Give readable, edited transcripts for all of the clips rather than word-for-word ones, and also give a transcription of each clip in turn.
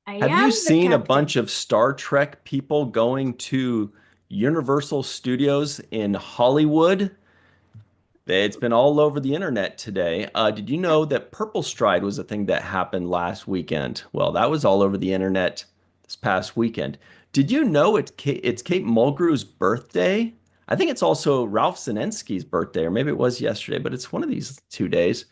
I Have you am the seen a captain. bunch of Star Trek people going to Universal Studios in Hollywood? It's been all over the internet today. Did you know that Purple Stride was a thing that happened last weekend? Well, that was all over the internet this past weekend. Did you know it's Kate Mulgrew's birthday? I think it's also Ralph Senensky's birthday, or maybe it was yesterday, but it's one of these 2 days.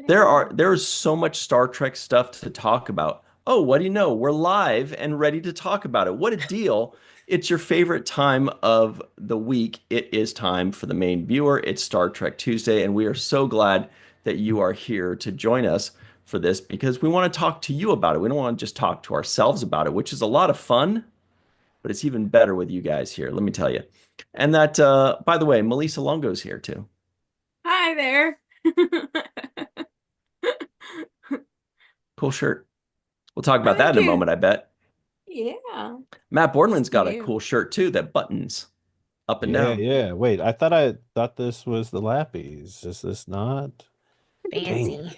Today. There's so much Star Trek stuff to talk about. Oh, what do you know? We're live and ready to talk about it. What a deal. It's your favorite time of the week. It is time for the main viewer. It's Star Trek Tuesday, and we are so glad that you are here to join us for this because we want to talk to you about it. We don't want to just talk to ourselves about it, which is a lot of fun, but it's even better with you guys here, let me tell you. And that, by the way, Melissa Longo's here too. Hi there. Cool shirt. We'll talk about that Thank in a you. moment, I bet. Yeah. Matt It's Boardman's got a new. cool shirt too that buttons up and Yeah, down. yeah. Wait, I thought this was the Lappies. Is this not? Dang it.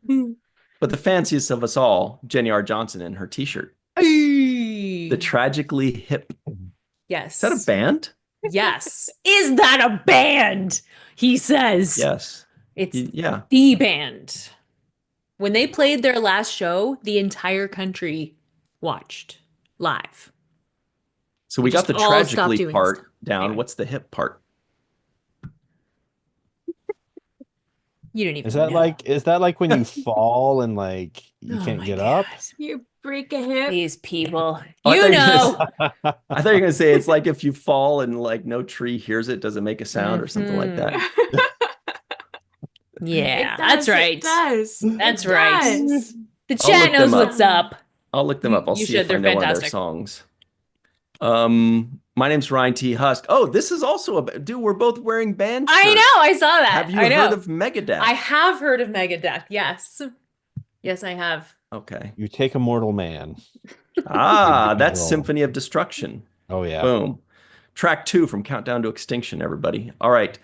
Fancy. But the fanciest of us all, Jenny R. Johnson in her t-shirt. The Ay. Tragically Hip. Is that a Yes. band? Yes. Is that a band? He says. Yes. It's Yeah. the band. When they played their last show, the entire country watched live. So We we got just the all stopped tragically doing stuff. part down. Anyway, What's the hip part? you didn't Is even that know. like when you fall and like you Oh can't my get God. up? You break a hip. These people. Oh, You know. I thought you were gonna say it's like if you fall and like no tree hears it, does it make a sound or something like that? Mhm. Yeah, It that's does. It right. does. That's It right. does. The I'll chat look them knows up. what's up. I'll look them You up. I'll you see should. if I They're know one of their fantastic. songs. My name's Ryan T. Husk. Oh, this is also a dude. We're both wearing band I shirts. know, I saw Have that. you I heard know. of Megadeth? I have heard of Megadeth. Yes. Yes, I have. Okay. You take a mortal man. Ah, Big that's roll. Symphony of Destruction. Oh yeah. Boom. Track 2 from Countdown to Extinction, everybody. All right.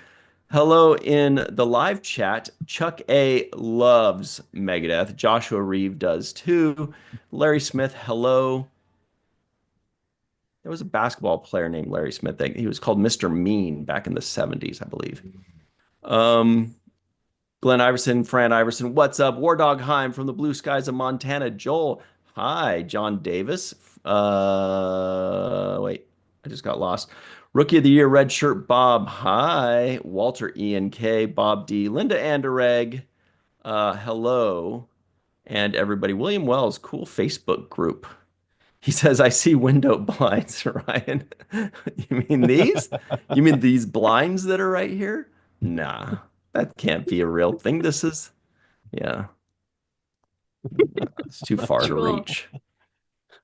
Hello in the live chat. Chuck A loves Megadeth. Joshua Reeve does too. Larry Smith, hello. There was a basketball player named Larry Smith. He was called Mr. Mean back in the 70s, I believe. Um, Glenn Iverson, Fran Iverson, what's up? War Dog Heim from the blue skies of Montana. Joel, hi. John Davis. Wait, I just got lost. Rookie of the Year, Red Shirt Bob, hi. Walter Ian K, Bob D, Linda Anderegg, hello. And everybody, William Wells, cool Facebook group. He says, I see window blinds, Ryan. You mean these? You mean these blinds that are right here? Nah, that can't be a real thing. Yeah, it's too far to Troll. reach.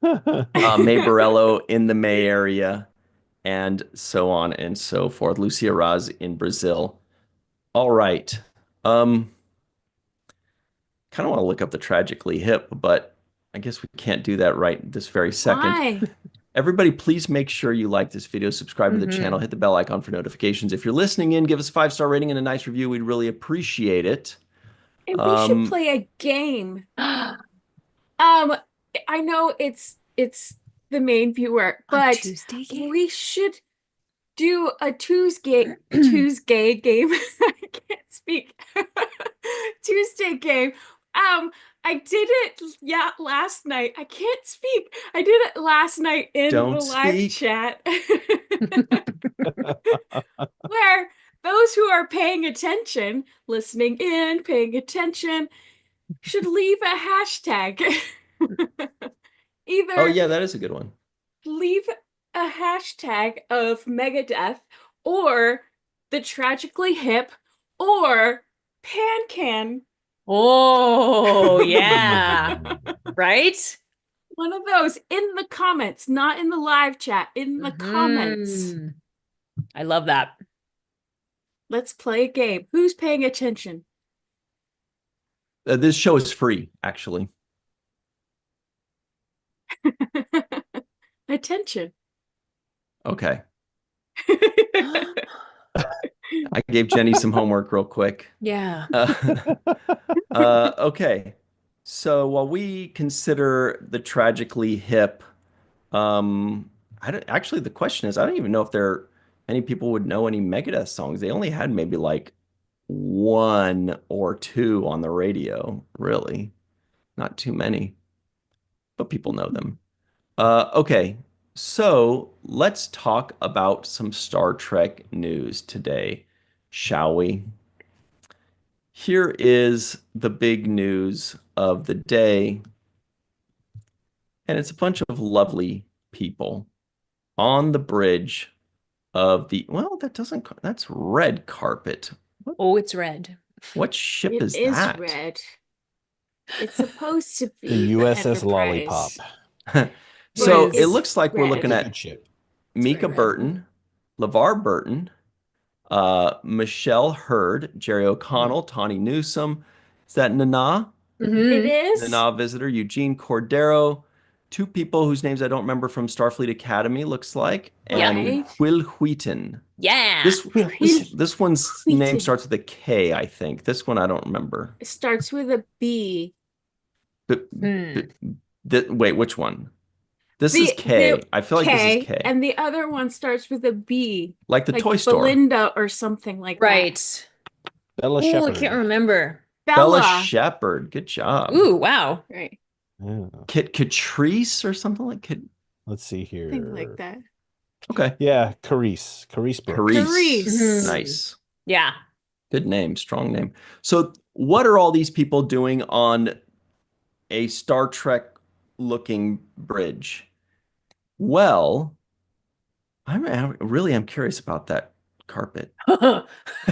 May Borello in the May area, and so on and so forth. Lucia Raz in Brazil. All right. Um, kind of want to look up the Tragically Hip, but I guess we can't do that right this very second. Why? Everybody, please make sure you like this video, subscribe to the channel, hit the bell icon for notifications. If you're listening in, give us a 5-star rating and a nice review. We'd really appreciate And we should it. play a game. A I know it's the main viewer, but Tuesday game? we should do a Tuesday game. I can't speak. Tuesday game. I did it last night. I can't speak. I did it last night in Don't the live speak. chat. Where those who are paying attention, listening in, paying attention, should leave a hashtag. Oh, Either yeah, that is a good one. leave a hashtag of Megadeth or the Tragically Hip or Pancan. Oh, yeah. Right? One of those in the comments, not in the live chat, in the comments. Mhm. I love that. Let's play a game. Who's paying attention? This show is free, actually. Attention. Okay. I gave Jenny some homework real quick. Yeah. Okay. So while we consider the tragically hip, I don't actually the question is I don't even know if there any people would know any Megadeth songs. They only had maybe like one or two on the radio, really. Not too many, but people know them. Okay, so let's talk about some Star Trek news today, shall we? Here is the big news of the day, and it's a bunch of lovely people on the bridge of the, well, that's red carpet. Oh, it's red. What ship It is is that? red. It's supposed to The be the USS Lollipop. Enterprise, So but it it's looks like we're red. It's looking a at good ship. Mika red. Burton, LeVar Burton, Michelle Hurd, Jerry O'Connell, Tawny Newsome. Is that Nana? It Mm-hmm. is. Nana visitor, Eugene Cordero. Two people whose names I don't remember from Starfleet Academy, looks like, and Right. Will Wheaton. Yeah. This Will this one's name Wheaton. starts with a K, I think. This one I don't remember. It starts with a B. But, Hmm. wait, which one? This is K. I feel like this is K. And the other one starts with a B, Like the like toy store. Belinda or something like that. Right. Bella Oh, I Shepherd. can't remember. Bella Bella. Shepherd. Good job. Ooh, wow. Right. Yeah. Catrice or something like Let's see here. Thing like that. Okay. Yeah, Carice. Carice Brooks. Carice. Carice. Nice. Yeah. Good name. Strong name. So what are all these people doing on a Star Trek looking bridge? Well, I really am curious about that carpet. I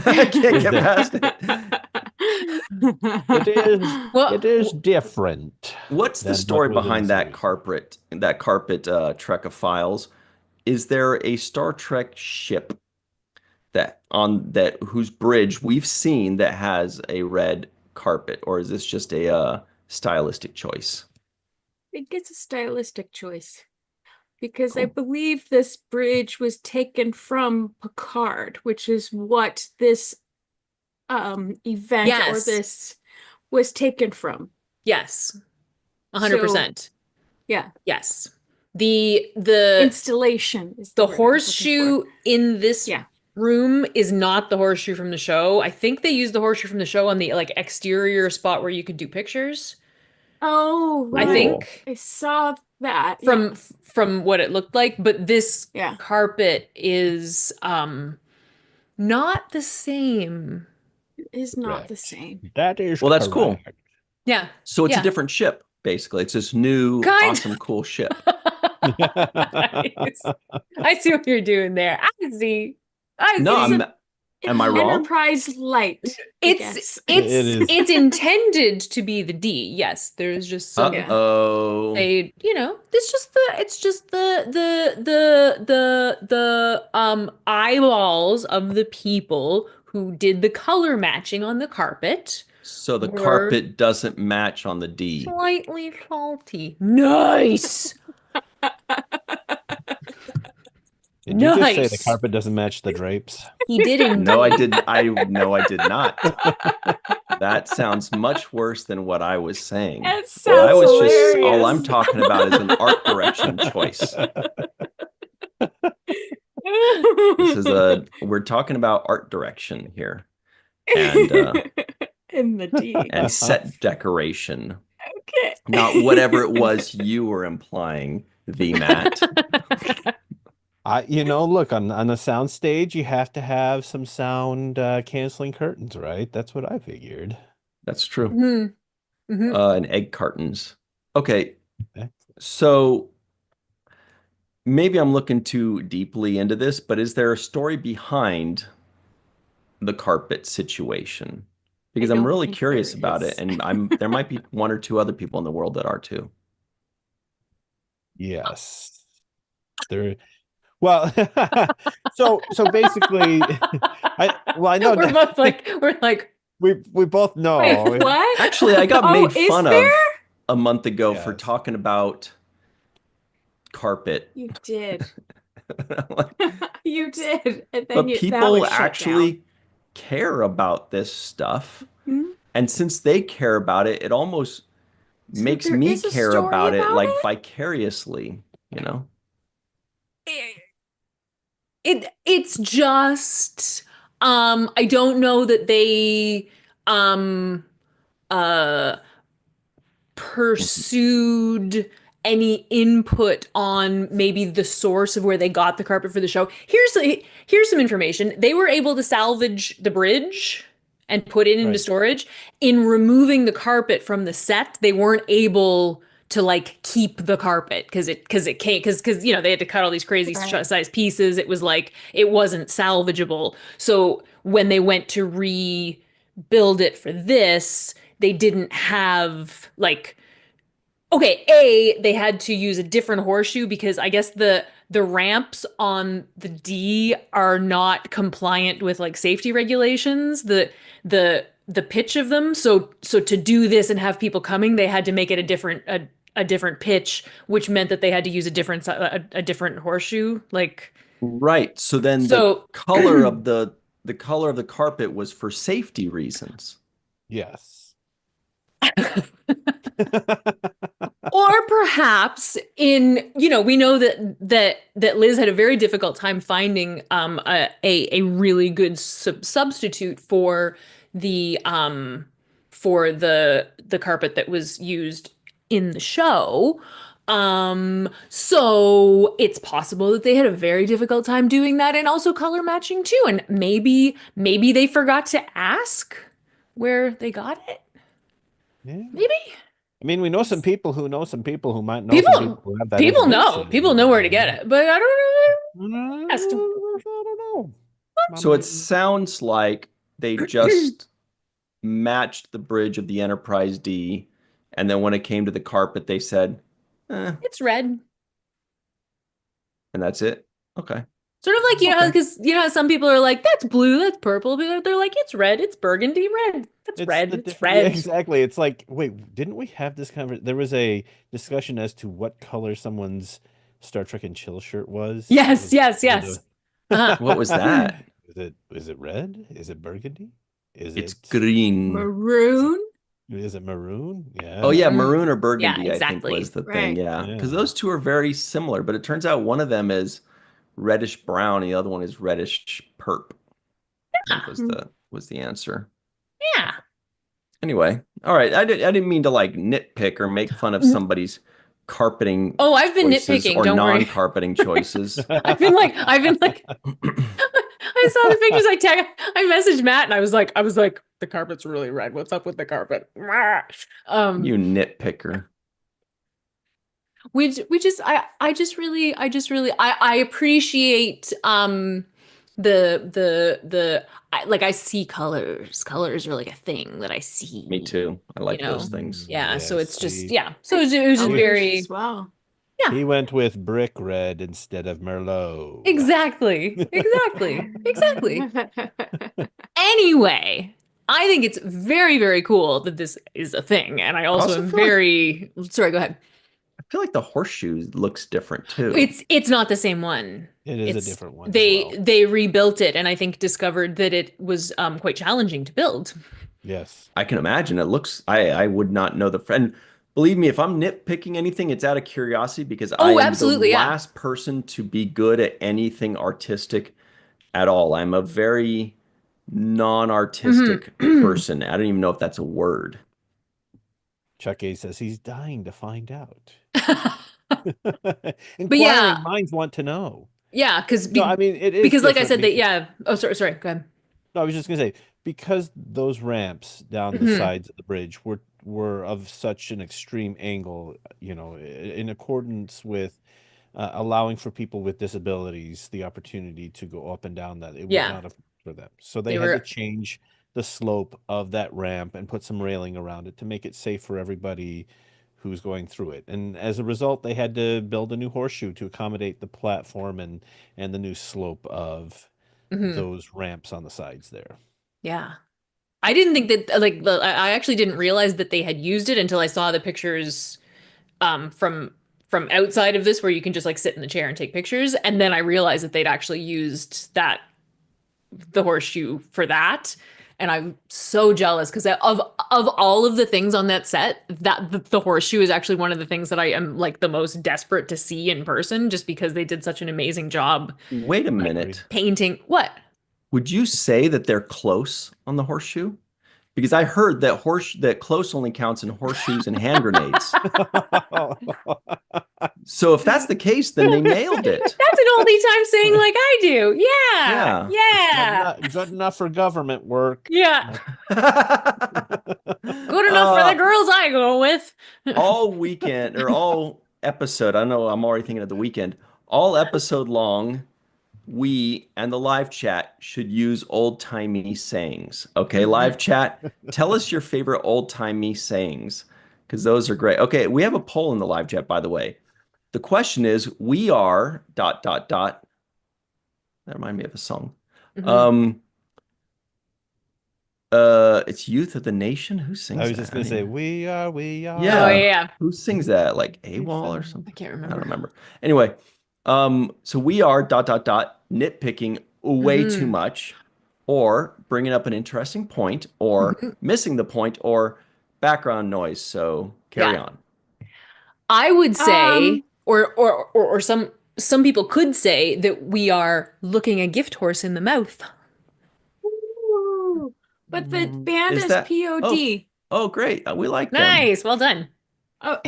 can't get past it. It is different. What's the than story what was in behind the that series. carpet? That carpet Trekophiles? Is there a Star Trek ship that whose bridge we've seen that has a red carpet, or is this just a stylistic choice? I think it's a stylistic choice because I Cool. believe this bridge was taken from Picard, which is what this event or Yes. this was taken from. Yes. 100%. Yeah. Yes. The Installation is the word I was looking horseshoe in this Yeah. room is not the horseshoe from the show. I think they used the horseshoe from the show on the like exterior spot where you could do pictures. Oh, I right. think I saw that. from what it looked like, but this Yeah. carpet is not the same. It is not the Correct. same. That is Well, that's cool. correct. Yeah. So it's a Yeah. different ship, basically. It's this new, Kind awesome, cool ship. Nice. I see what you're doing there. I see. No, see. am I wrong? Enterprise Light. I guess. It is. It's intended to be the D. Yes, there's just some Uh-oh. it's just the eyeballs of the people who did the color matching on the carpet. So the were carpet doesn't match on the D. Slightly faulty. Nice. Did you just say the Nice. carpet doesn't match the drapes? He did indeed. No, I didn't. No, I did not. That sounds much worse than what I was saying. That sounds I was hilarious. just all I'm talking about is an art direction choice. We're talking about art direction here and in the D. and set decoration. Okay. Not whatever it was you were implying, the Matt. Look, on the sound stage, you have to have some sound canceling curtains, right? That's what I figured. That's true. Mm-hmm. Mm-hmm. And egg cartons. Okay. Okay. So maybe I'm looking too deeply into this, but is there a story behind the carpet situation? Because I I'm don't really think curious there about is. it, and there might be one or two other people in the world that are too. Yes. There. Well, so basically, I know We're both like we both know. Wait, what? Actually, I got made is fun there? of a month ago for Yes. talking about carpet. You did. Like, You did. And then but that people was shut actually care about this stuff. down. And since they care about it, it almost So makes there me is a care story about it about like it? vicariously, you know? It's just I don't know that they um uh pursued any input on maybe the source of where they got the carpet for the show. Here's some information. They were able to salvage the bridge and put it into Right. storage. In removing the carpet from the set, they weren't able to like keep the carpet because it can't because you know they had to cut all these crazy Right. size pieces. It was like it wasn't salvageable. So when they went to rebuild it for this, they didn't have like okay, they had to use a different horseshoe because I guess the ramps on the D are not compliant with like safety regulations, the pitch of them. So to do this and have people coming, they had to make it a different pitch, which meant that they had to use a different horseshoe. Like Right. So then so the color of the carpet was for safety reasons. Yes. or perhaps in we know that Liz had a very difficult time finding a really good substitute for the carpet that was used in the show. So it's possible that they had a very difficult time doing that and also color matching too. And maybe they forgot to ask where they got it. Yeah. Maybe. I mean, we know some people who know some people who might know some People people who have that people know. information. People know where to get it. But I don't know. I Asked 'em. don't know. I So it mean, sounds like they just matched the bridge of the Enterprise D, and then when it came to the carpet, they said, eh, It's red. and that's it. Okay. Sort of like, Okay. because how some people are like, that's blue, that's purple. But they're like, it's red, it's burgundy red. That's it's red, the it's different. Yeah, red. exactly. It's like, wait, didn't we have this conversation? There was a discussion as to what color someone's Star Trek and Chill shirt was. Yes, yes, yes. Uh-huh. What was that? Is it red? Is it burgundy? Is It's it green. Maroon? is it maroon? Oh yeah, Yeah. maroon or Yeah, burgundy, I think exactly. was the thing. Right. Yeah, because Yeah. those two are very similar, but it turns out one of them is reddish brown, and the other one is reddish purp. I think Yeah. was the answer. Yeah. Anyway, all right. I didn't mean to like nitpick or make fun of somebody's carpeting Oh, I've been choices nitpicking, or don't worry. non-carpeting choices. I've been like I saw the pictures. I messaged Matt and I was like, the carpet's really red. What's up with the carpet? You nitpicker. We just I appreciate like I see colors. Colors are like a thing that I Me see, too. I you like those know. things. Yeah, so Yes, it's just yeah. So it was just He- Colors very as well. yeah. he went with brick red instead of Merlot. Exactly. Exactly. Exactly. Anyway, I think it's very, very cool that this is a thing. And I also also am feel like very sorry, go ahead. I feel like the horseshoe looks different too. It's not the same one. It is a It's different one as they well. they rebuilt it and I think discovered that it was quite challenging to build. Yes. I can imagine it looks. I would not know the friend. Believe me, if I'm nitpicking anything, it's out of curiosity because I Oh, am the absolutely, yeah. last person to be good at anything artistic at all. I'm a very non-artistic Mhm. person. I don't even know if that's a word. Chuck A says he's dying to find out. But yeah, Inquiring minds want to know. yeah, No, I mean it is because like I different said that because yeah. Oh, sorry, go ahead. no, I was just gonna say because those ramps down the Mhm. sides of the bridge were of such an extreme angle, in accordance with allowing for people with disabilities the opportunity to go up and down that. It was Yeah, not a for them. So they they had to were change the slope of that ramp and put some railing around it to make it safe for everybody who's going through it. And as a result, they had to build a new horseshoe to accommodate the platform and the new slope of mhm. those ramps on the sides there. Yeah. I didn't think that I actually didn't realize that they had used it until I saw the pictures from outside of this where you can just like sit in the chair and take pictures and then I realized that they'd actually used the horseshoe for that and I'm so jealous because of all of the things on that set, that the horseshoe is actually one of the things that I am like the most desperate to see in person, just because they did such an amazing job Wait a Agree. minute. painting. What? Would you say that they're close on the horseshoe? Because I heard that that close only counts in horseshoes and hand grenades. So if that's the case, then they nailed it. That's an oldie time saying like I do. Yeah. Yeah. Yeah. Good enough for government work. Yeah. Good enough for the Uh, girls I go with. all weekend or all episode, I know I'm already thinking of the weekend, all episode long, we and the live chat should use old-timey sayings. Okay, live chat, tell us your favorite old-timey sayings because those are great. Okay, we have a poll in the live chat, by the way. The question is, we are ... That reminded me of a song. Mhm. It's Youth of the Nation. Who sings I was that? just gonna say, we are. Yeah. Oh yeah. Who sings that? Like AWOL or something? I can't I remember. don't remember. Anyway, so we are ... nitpicking way too much, or bringing up an interesting point, or missing the point, or background noise. So carry Yeah. on. I would say, Um, or some people could say that we are looking a gift horse in the mouth. ooh, but the band Is is that? Oh, POD. oh, great. We like them. Nice, well done. Oh,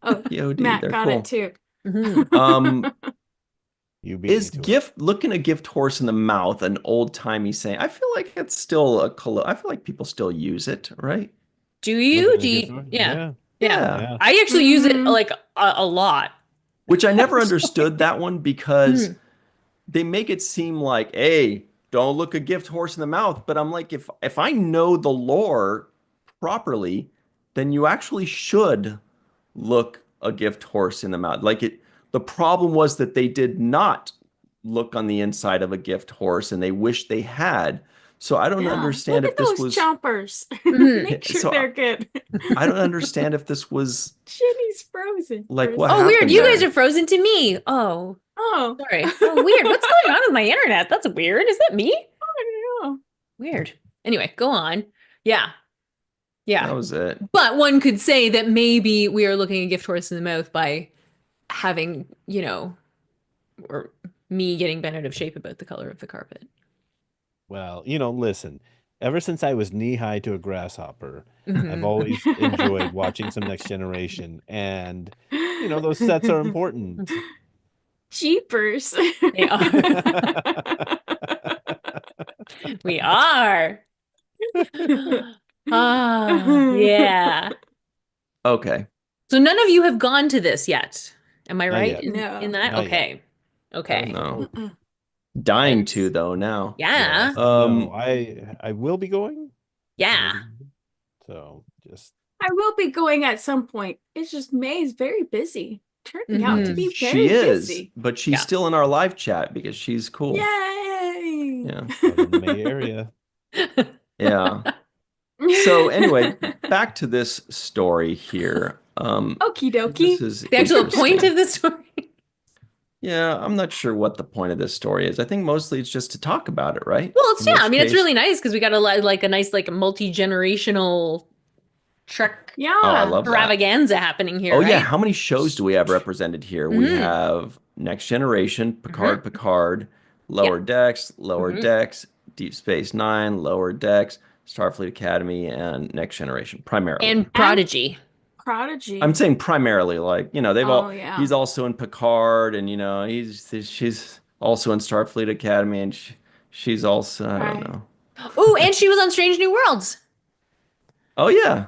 oh, POD. Matt They're got it cool. too. Mhm. You beat me Is to it. looking a gift horse in the mouth an old-timey saying? I feel like it's still I feel like people still use it, right? Do you? Looking at Do a gift you? horse? Yeah. Yeah. Yeah. Yeah. Yeah. I actually use it like a lot. Which I never understood that one because Mhm. they make it seem like, hey, don't look a gift horse in the mouth. But I'm like, if I know the lore properly, then you actually should look a gift horse in the mouth. The problem was that they did not look on the inside of a gift horse and they wish they had. So I don't Yeah, understand look if at this those was chompers. Mhm. Make sure so they're good. I don't understand if this was Shinny's frozen for like a what Oh, second. weird. happened You guys there. are frozen to me. Oh, Oh, sorry. Oh, weird. What's going on with my internet? That's weird. Is that me? I don't know. Weird. Anyway, go on. Yeah. That Yeah. was it. But one could say that maybe we are looking a gift horse in the mouth by having, or me getting bent out of shape about the color of the carpet. Well, listen. Ever since I was knee high to a grasshopper, I've Mhm. always enjoyed watching some Next Generation, and those sets are important. Jeepers. They are. We are. Ah, yeah. Okay. So none of you have gone to this yet. Am I Not right yet. in No. that? Not yet. Okay. Okay. No. Mm-mm. Dying to Let's- though now. Yeah. Yeah. No, Um I will be going. I will Yeah. be going. So just I will be going at some point. It's just May is very busy. Turning out to Mhm. be she very is, busy. but she's Yeah. still in our live chat because she's cool. Yay! Yeah. out in the May area. Yeah. So anyway, back to this story here. Okie This dokie. is The actual point interesting. of the story. Yeah, I'm not sure what the point of this story is. I think mostly it's just to talk about it, right? Well, it's In yeah. I which mean, it's case, really nice because we got a nice like multi-generational Trek oh, I Yeah. love that. extravaganza happening here, Oh yeah, right? how many shows do we have represented here? We Mhm. have Next Generation, Mhm. Picard, Yeah. Lower Mhm. Decks, Deep Space Nine, Lower Decks, Starfleet Academy, and Next Generation, primarily. And Prodigy. Prodigy. I'm saying primarily, like, Oh yeah. he's also in Picard, and she's also in Starfleet Academy, and she's also, I don't Right. know. Ooh, and she was on Strange New Worlds, Oh yeah,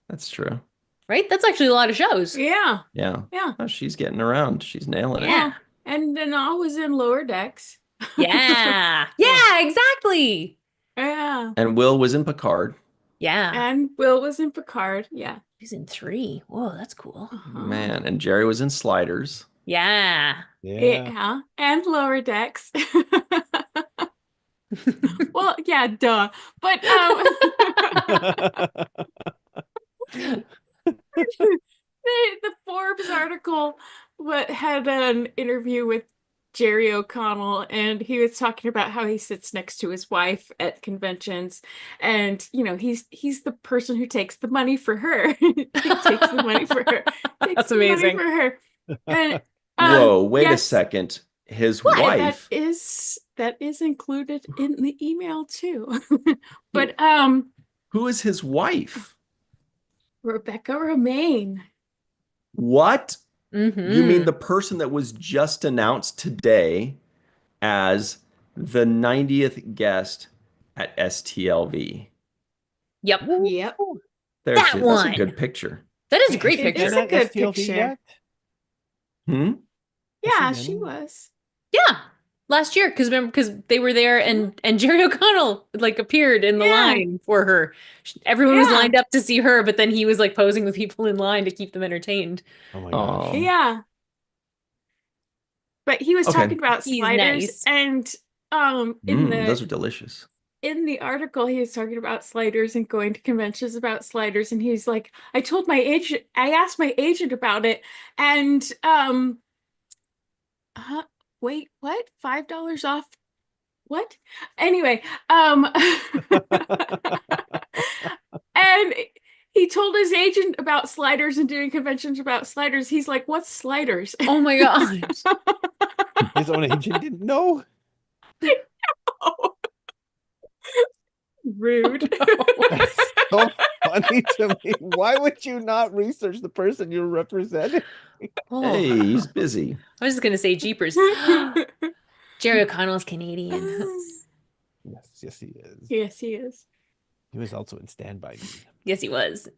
that's true. right? That's actually a lot of shows. Yeah. Yeah. Yeah. Oh, she's getting around. She's nailing it. Yeah. And then I was in Lower Decks. Yeah. Yeah, exactly. Yeah. And Will was in Picard. Yeah. And Will was in Picard. Yeah. She's in 3. Whoa, that's cool. Uh-huh. Man, and Jerry was in Sliders. Yeah. Yeah. Yeah. And Lower Decks. Well, yeah, duh. But the Forbes article had an interview with Jerry O'Connell, and he was talking about how he sits next to his wife at conventions, and he's the person who takes the money for her. He takes the money for her. Takes That's the money amazing. for her. And Whoa, wait a yes, second. His and wife. that is included in the email too. But Who is his wife? Rebecca Romaine. What? You mean Mm-hmm. the person that was just announced today as the 90th guest at STLV? Yep. Yep. There That she is. That's a one. good picture. That is a Wait, great has she It been is picture. a at good STLV picture. yet? Hmm? Yeah, Has she she been? was. Yeah. Last year, because they were there and Jerry O'Connell like appeared in the Yeah. line for her. Everyone was Yeah. lined up to see her, but then he was like posing with people in line to keep them entertained. Oh my Aw. gosh. Yeah. But he was Okay. talking about He's sliders, nice. and Those are delicious. in the article he was talking about sliders and going to conventions about sliders, and he's like, I asked my agent about it, and wait, what? $5 off? What? Anyway, and he told his agent about sliders and doing conventions about sliders. He's like, what's sliders? Oh my gosh. His own agent didn't know. Rude. That's so funny to me. Why would you not research the person you're representing? Oh, Hey, he's busy. I was just gonna say Jeepers. Jerry O'Connell's Canadian. Yes, he is. Yes, he is. He was also in Stand By Me. Yes, he was.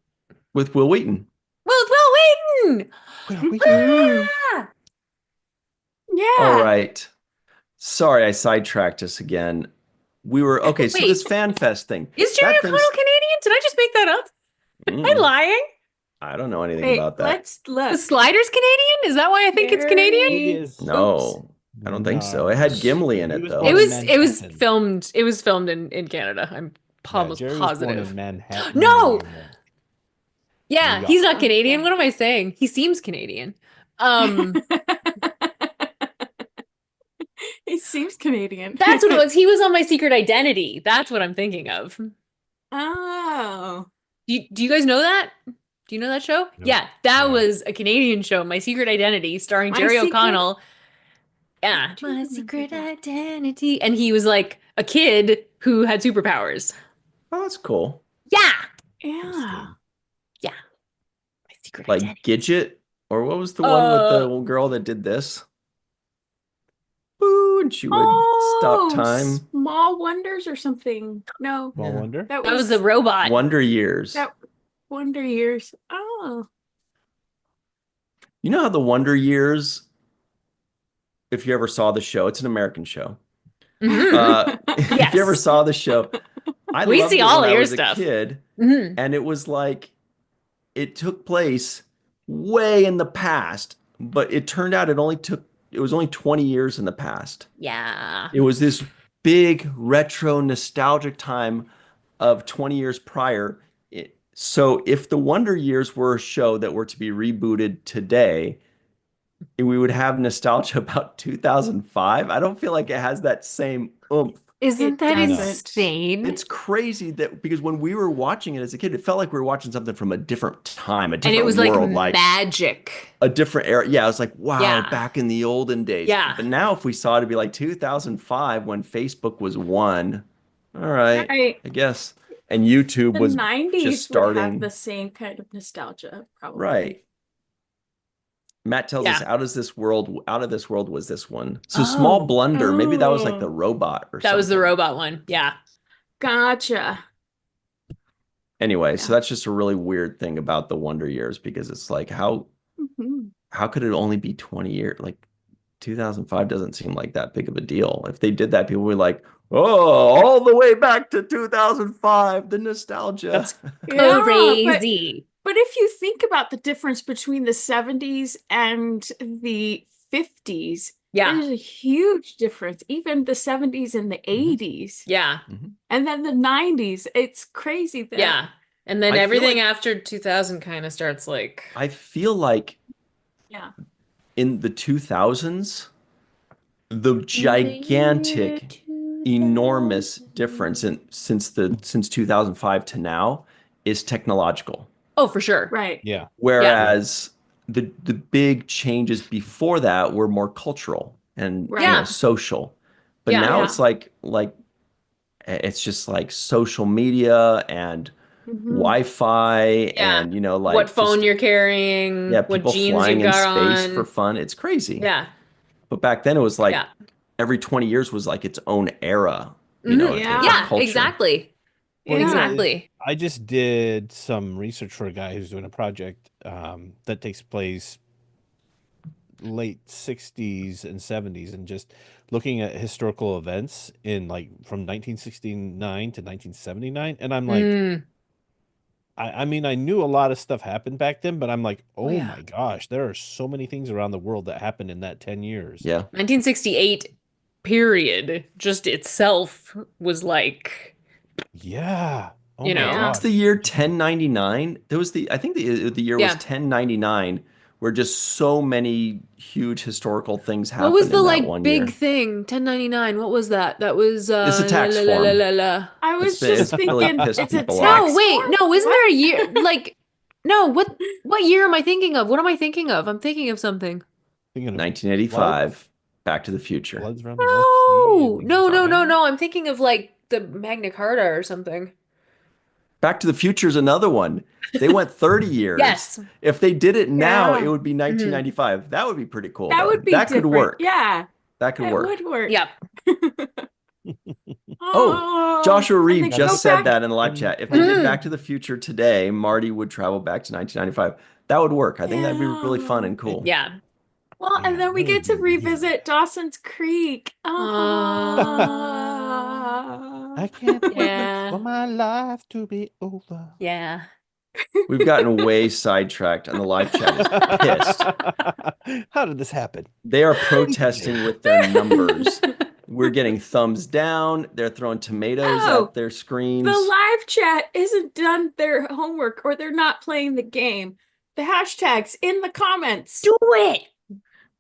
With Will Wheaton. Well, Wheaton! Well, we Ah! Yeah. All right. Sorry, I sidetracked us again. We were okay. So Wait. this FanFest thing. Is Jerry that O'Connell thing's- Canadian? Did I just make that up? Am I Mm, lying? I don't know anything Wait, about that. let's look. The Slider's Canadian? Is that why I think it's Canadian? It is. No, I don't think so. It No. had Gimli in He it was though. born It in was Manhattan. filmed in Canada. I'm almost Jerry was born positive. in Manhattan. No! New York. Yeah, New he's York. not Canadian. Okay. What am I saying? He seems Canadian. He seems Canadian. That's what it was. He was on My Secret Identity. That's what I'm thinking of. Oh. Do you guys know that? Do you know that show? No. Yeah, that Yeah. was a Canadian show, My Secret Identity, starring My Jerry Secret- O'Connell. I Yeah, do My remember Secret that. Identity. And he was like a kid who had superpowers. Oh, that's cool. Yeah. Yeah. Interesting. Yeah. My Secret Like Identity. Gidget, or what was the one with the little girl that did this? Boo, and she would stop time. Small Wonders or something. No, Small Yeah. Wonder. that That was a robot. Wonder Years. that Wonder Years. Oh. You know how the Wonder Years, if you ever saw the show, it's an American show. Mhm. If you ever Yes. saw the show, I We loved see it all when of I your was stuff. a kid, Mhm. and it was like it took place way in the past, but it turned out it was only 20 years in the past. Yeah. It was this big retro nostalgic time of 20 years prior. So if the Wonder Years were a show that were to be rebooted today, we would have nostalgia about 2005. I don't feel like it has that same oomph. Isn't It that doesn't. insane? It's crazy that because when we were watching it as a kid, it felt like we were watching something from a different time, a And different it was like world, like magic. a different era. Yeah, I was like, wow, Yeah. back in the olden days. Yeah. But now if we saw it, it'd be like 2005 when Facebook was one. All right, Right. I guess. And YouTube The was 90s just would have starting. the same kind of nostalgia, probably. Right. Matt tells us Yeah. out of this world was this one. So Small Blunder, maybe that was like the robot or something. That was the robot one. Yeah. Gotcha. Anyway, so Yeah. that's just a really weird thing about the Wonder Years because it's like Mhm. how could it only be 20 years? Like 2005 doesn't seem like that big of a deal. If they did that, people would be like, oh, all the way back to 2005, the nostalgia. That's Yeah, crazy. but if you think about the difference between the 70s and the 50s, Yeah. there's a huge difference. Even the 70s and the 80s. Yeah. And then the 90s. It's crazy that Yeah. And then I feel everything like- after 2000 kind of starts like, I feel like yeah. in the 2000s, the In the year gigantic, 2000. enormous difference since 2005 to now is technological. Oh, for sure. Right. Yeah. Whereas the big changes before that were more cultural and Right. Yeah. social. But Yeah. now Yeah. it's like it's just like social media and Mhm. Wi-Fi Yeah. and What like phone just you're carrying, what people jeans flying you've in got space for on. fun. It's crazy. Yeah. But back then it was like Yeah. every 20 years was like its own era, Yeah. of Yeah, culture. exactly. Well, Yeah. Exactly. I just did some research for a guy who's doing a project that takes place late 60s and 70s, and just looking at historical events in like from 1969 to 1979. And I'm like, Mm. I mean, I knew a lot of stuff happened back then, but I'm like, Oh, oh yeah. my gosh, there are so many things around the world that happened in that 10 years. Yeah. 1968 period just itself was like, Yeah. Oh you my know. Yeah. What's the gosh. year 1099? There was I think the year was Yeah. 1099 where just so many huge historical things What was happened the in that like one big year. thing? 1099. What was that? That was It's a la tax la la la form. la la. I was just It's really thinking pissed it's a people No, off. tax wait. form? No, isn't What? there a year like no, what year am I thinking of? What am I thinking of? I'm thinking of something. Thinking of 1985, Back to the Future. floods around the North Sea No. and No, no, no, Japan. no. I'm thinking of like the Magna Carta or something. Back to the Future is another one. They went 30 years. Yes. If they did it now, it Yeah. would be Mhm. 1995. That would be pretty cool, That though. would be That could different. work. Yeah. That could It work. would work. Yep. Oh, Joshua And Reeve they just go said back. that in the live chat. If they did Back Mm. to the Future today, Marty would travel back to 1995. That would work. I think that'd be really fun Yeah. and cool. Yeah. Well, and Man, then we that would get to be weird. revisit Dawson's Creek. I can't wait Yeah. for my life to be over. Yeah. We've gotten way sidetracked, and the live chat is pissed. How did this happen? They are protesting with their numbers. We're getting thumbs down. They're throwing tomatoes Oh, at their screens. The live chat isn't done their homework or they're not playing the game. The hashtag's in the comments. Do it.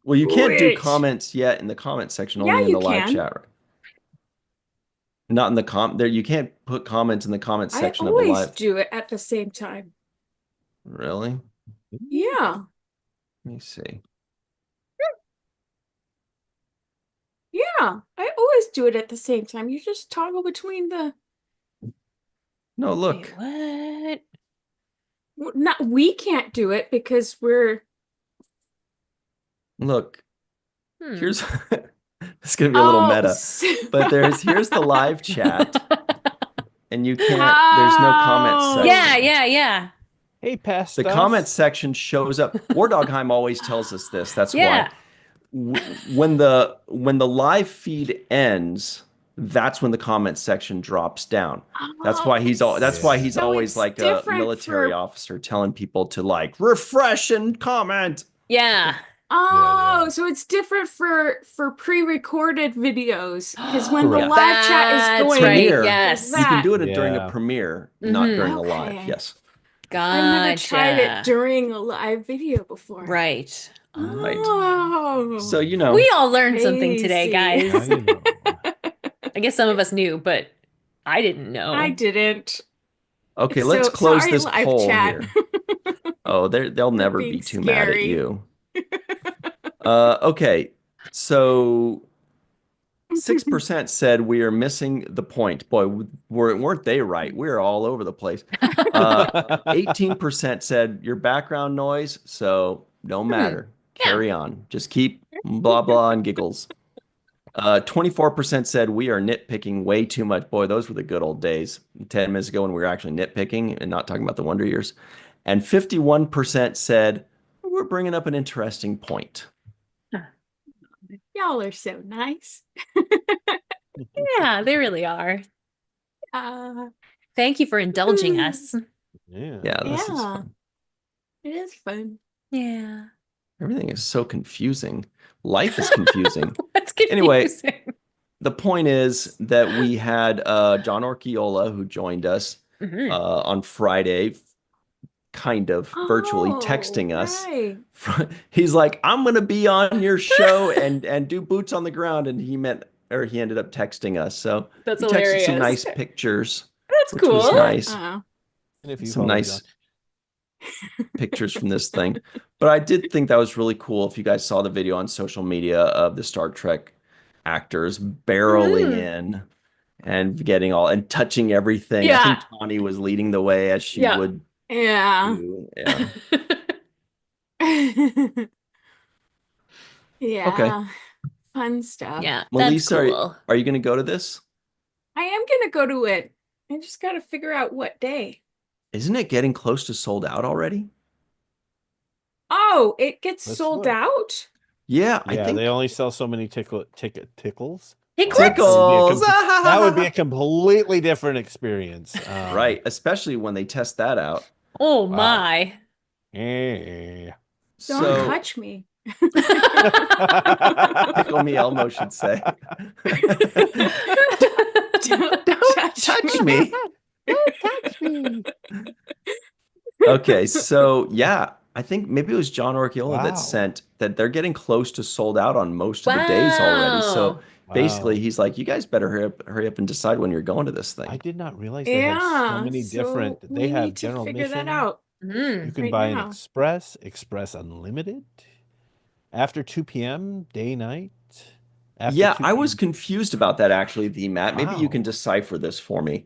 Well, you can't do Which- comments yet in the comment section, Yeah, only in you the live can. chat. Not in the there. You can't put comments in the comment I section of the always live. do it at the same time. Really? Yeah. Let me see. Yeah. I always do it at the same time. You just toggle between the No, look. Wait, what? not we can't do it because we're Look. Hmm. Here's it's gonna be a little meta. But here's the live chat, and you can't. There's no comment Oh. section. Yeah, yeah, yeah. Hey, past The stuff. comment section shows up. War Dogheim always tells us this. That's Yeah. why when the live feed ends, that's when the comment section drops down. That's why he's So always it's like a different military for- officer telling people to like refresh and comment. Yeah. Oh, yeah. so it's different for pre-recorded videos because when the Correct. live chat is That's going right. Premiere, Yes. You can do it Yeah. during a premiere, not Mhm. during a live. Okay. Yes. I've never tried it Gotcha. during a live video before. Right. Right. Oh. So you know. We all learned something today, Crazy. guys. Now you know. I guess some of us knew, but I didn't know. I didn't. Okay, So let's close sorry, this live poll chat. here. Oh, they'll never be being too mad at scary. you. Okay, so 6% said we are missing the point. Boy, weren't they right? We're all over the place. 18% said your background noise, so no matter. Carry on. Just keep blah blah and giggles. 24% said we are nitpicking way too much. Boy, those were the good old days. 10 minutes ago when we were actually nitpicking and not talking about the Wonder Years. And 51% said we're bringing up an interesting point. Y'all are so nice. Yeah, they really are. Uh, Thank you for indulging us. Yeah. Yeah, this is Yeah. fun. it is fun. Yeah. Everything is so confusing. Life is confusing. That's confusing. Anyway, the point is that we had John Orchiola, who joined us Mhm. on Friday, kind of virtually texting us. Right. He's like, I'm gonna be on your show and do boots on the ground, and he ended up texting us. So That's he texted some hilarious. nice pictures, That's which was cool. nice. Uh, And if you Some follow John, nice pictures from this thing. But I did think that was really cool. If you guys saw the video on social media of the Star Trek actors barreling in and getting all and touching everything. I think Yeah. Tawny was leading the way as she Yeah. would yeah. do. Yeah. Okay. Yeah. Fun stuff. Yeah, that's Melissa, cool. are you going to go to this? I am gonna go to it. I just gotta figure out what day. Isn't it getting close to sold out already? Oh, it gets Let's sold look. out? Yeah, I yeah, think they only sell so many tickles. tickles. That would be a completely different experience. Right, especially when they test that out. Oh Wow. my. Yeah. Don't So touch me. tickle me, Elmo should say. Don't Touch me. Don't touch me. Okay, so yeah, I think maybe it was John Orchiola Wow. that sent that they're getting close to sold out on most of the days already. So Wow. basically, Wow. he's like, you guys better hurry up and decide when you're going to this I thing. did not realize they had so Yeah, many so different. They we have need to general figure that admission. out. You can right buy an now. Express Unlimited, after 2 p.m., day, night. After Yeah, 2 I was p.m. confused about that actually, the Matt. Maybe you can Wow. decipher this for me.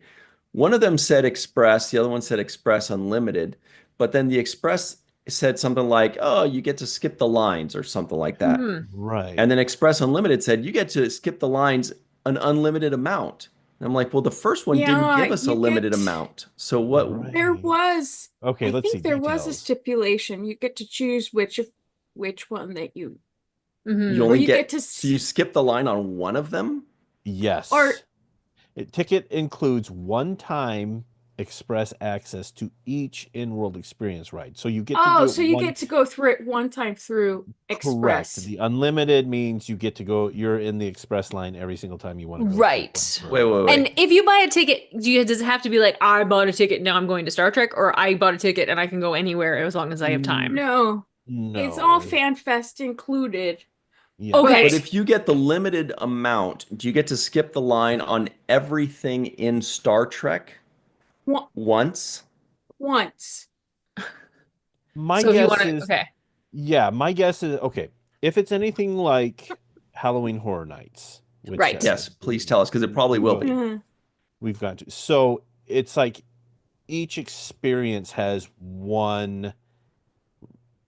One of them said Express, the other one said Express Unlimited, but then the Express said something like, "Oh, you get to skip the lines" or something like that. Right. And then Express Unlimited said, you get to skip the lines an unlimited amount. And I'm like, well, the first one didn't Yeah, give us a you limited get amount. So what? there Right. was Okay, I let's see think there was a details. stipulation. You get to choose which one that you You Mhm. or only you get get, to so you skip the line on one of them? Yes. or Ticket includes one-time express access to each in-world experience ride. So you get to do oh, it so you one. get to go through it one time through Correct. Express. The unlimited means you get to go, you're in the express line every single time you want to go. Right. Wait. And if you buy a ticket, does it have to be like, I bought a ticket, now I'm going to Star Trek, or I bought a ticket and I can go anywhere as long as I have time? No, it's all No. FanFest included. Yes. Okay. But if you get the limited amount, do you get to skip the line on everything in Star Trek One, once? once. My So if you want guess to, is, okay. yeah, my guess is, okay, if it's anything like Halloween Horror Nights, which Right. Yes, please tell us, because it probably will be. Mhm. we've got to. So it's like each experience has one,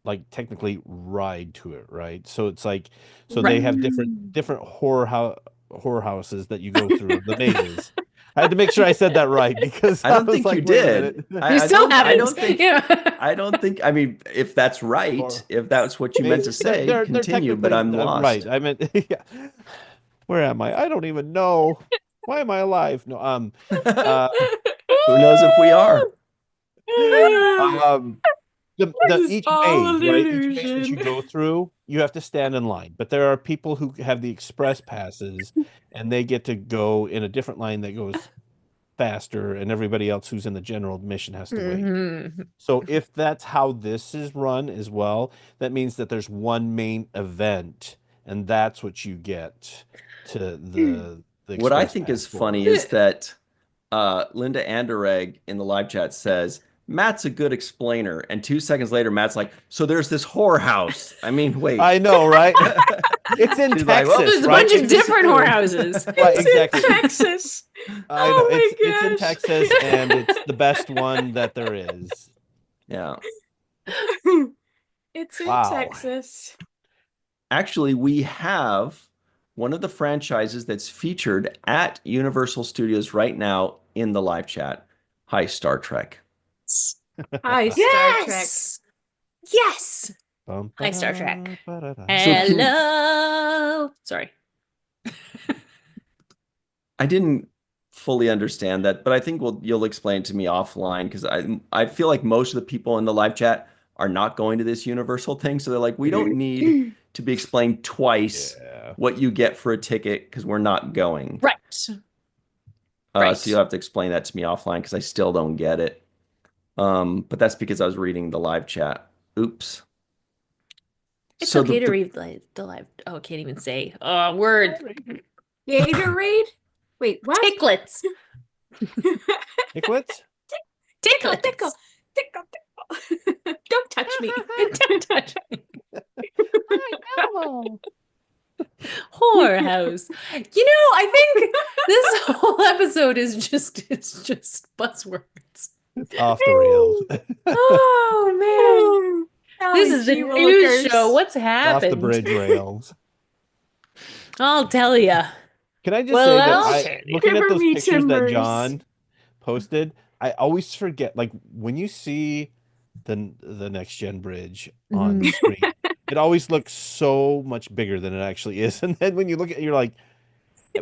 like technically ride to it, right? So it's like, so they have different horror houses that you go through, the mazes. I had to make sure I said that right because I I don't was think you like, wait a did. minute. You I still don't. I haven't. don't think. Yeah. I don't think. I mean, if that's right, Or- if that's what you meant to Mazes, say, they're continue. But technically I'm lost. right. I meant, yeah. Where am I? I don't even know. Why am I alive? No, uh, Who knows if we are? um, This is each all maze, an right? Each maze that you illusion. go through, you have to stand in line. But there are people who have the express passes, and they get to go in a different line that goes faster, and everybody else who's in the general admission has to wait. Mhm. So if that's how this is run as well, that means that there's one main event, and that's what you get to the What I express think pass is for. funny is that Linda Anderegg in the live chat says Matt's a good explainer, and 2 seconds later, Matt's like, "So there's this whorehouse." I mean, wait. I know, right? It's in She's like, well, Texas, There's a right? bunch of different whorehouses. Right, It's exactly. in Texas. I know. Oh my It's in gosh. Texas, and it's the best one that there is. Yeah. It's in Wow. Texas. Actually, we have one of the franchises that's featured at Universal Studios right now in the live chat. Hi, Star Trek. Hi, Star Trek. Yes. Yes. Hi, Star Trek. Hello. Sorry. I didn't fully understand that, but I think you'll explain it to me offline because I feel like most of the people in the live chat are not going to this Universal thing, so they're like, we don't need to be explained twice Yeah. what you get for a ticket because we're not going. Right. Right. So you'll have to explain that to me offline because I still don't get it. But that's because I was reading the live chat. Oops. It's So okay to read the live. Oh, I can't even say. Oh, word. Gatorade? Wait, what? Ticklets. Nicklets? Tickle, tickle, Ticklets. tickle, tickle. Don't touch me. Don't touch me. I know. Whorehouse. I think this whole episode is just buzzwords. It's off the rails. Oh man. This is the Gee news willikers. show. What's Off the happened? bridge rails. I'll tell you. Can I just Well, say that I'll tell you. looking at Shiver those me pictures that timbers. John posted, I always forget, like when you see the next gen bridge on the screen, it always looks so much bigger than it actually is. And then when you look at it, you're like,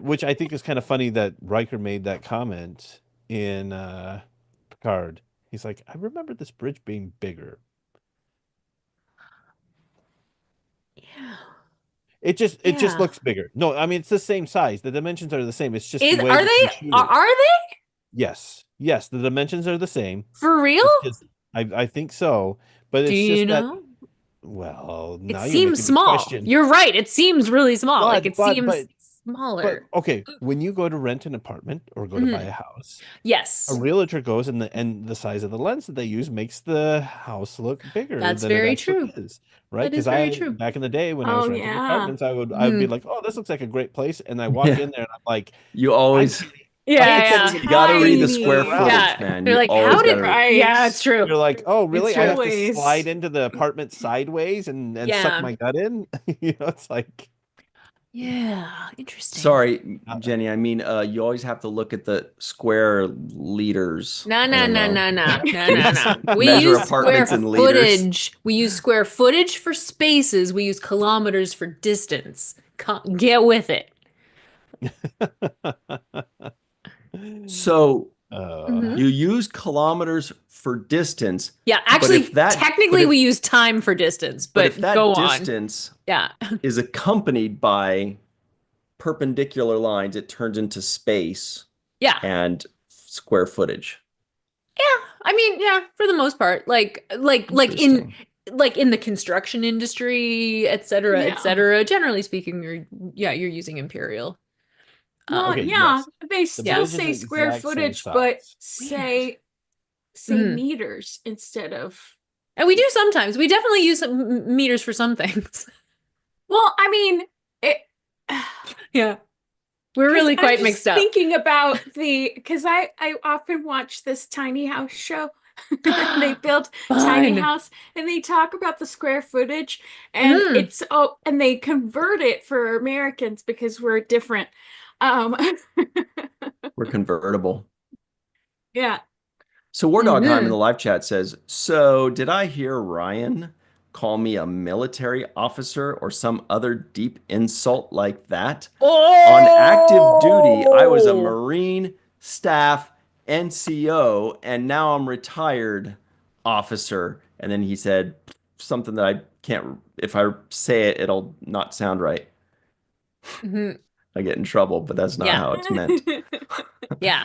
which I think is kind of funny that Riker made that comment in Picard. He's like, I remember this bridge being bigger. Yeah. It just Yeah. looks bigger. No, I mean it's the same size. The dimensions are the same. It's just the way Are that they they? shoot it. Are they? Yes. Yes, the dimensions are the same. For real? It's just, I think so. But Do it's you just that, know? well, It now you're seems making me small. question. You're right. It seems really small. Like it But seems But smaller. okay, when you go to rent an apartment or go to buy a house, Yes. a realtor goes and the size of the lens that they use makes the house look bigger That's than it very actually true. is, right? That is Because very true. back in the day when I was Oh, renting yeah. apartments, I would be like, oh, this looks like a great place, and I walk in there and I'm like, You always Yeah, you got to read the tiny. square Around. footage, yeah. man. They're You like, always how got did? to Right. Yeah, it's true. You're like, oh, really? I have to always- slide into the apartment sideways and suck Yeah. my gut in? It's like, Yeah, interesting. Sorry, Jenny. I mean, you always have to look at the square liters. No. I don't know. We Measure use square apartments in liters. footage. We use square footage for spaces. We use kilometers for distance. Get with it. So Mhm. you use kilometers for distance. Yeah, but actually, if that- technically but if- we use time for distance, But but if that go on. distance Yeah. is accompanied by perpendicular lines, it turns into space Yeah. and square footage. Yeah. I mean, yeah, for the most part. Like in Interesting. in the construction industry, et cetera, Yeah. et cetera. Generally speaking, you're using imperial. Well, Okay, yeah, yes. they The still bridge is say the square exact same footage, size. but Weird. say Mhm. meters instead of. And we do sometimes. We definitely use some meters for some things. Well, I mean, it. Yeah. We're really quite I'm mixed just up. thinking about because I often watch this tiny house show. They build tiny Fun. house and they talk about the square footage and Mhm. and they convert it for Americans because we're different. We're convertible. Yeah. So War Dog Heim in Mhm. the live chat says, so did I hear Ryan call me a military officer or some other deep insult like that? On active duty, I was a Oh. Marine staff NCO, and now I'm retired officer. And then he said something that I can't, if I say it, it'll not sound right. Mhm. I get in trouble, but that's not Yeah. how it's meant. Yeah.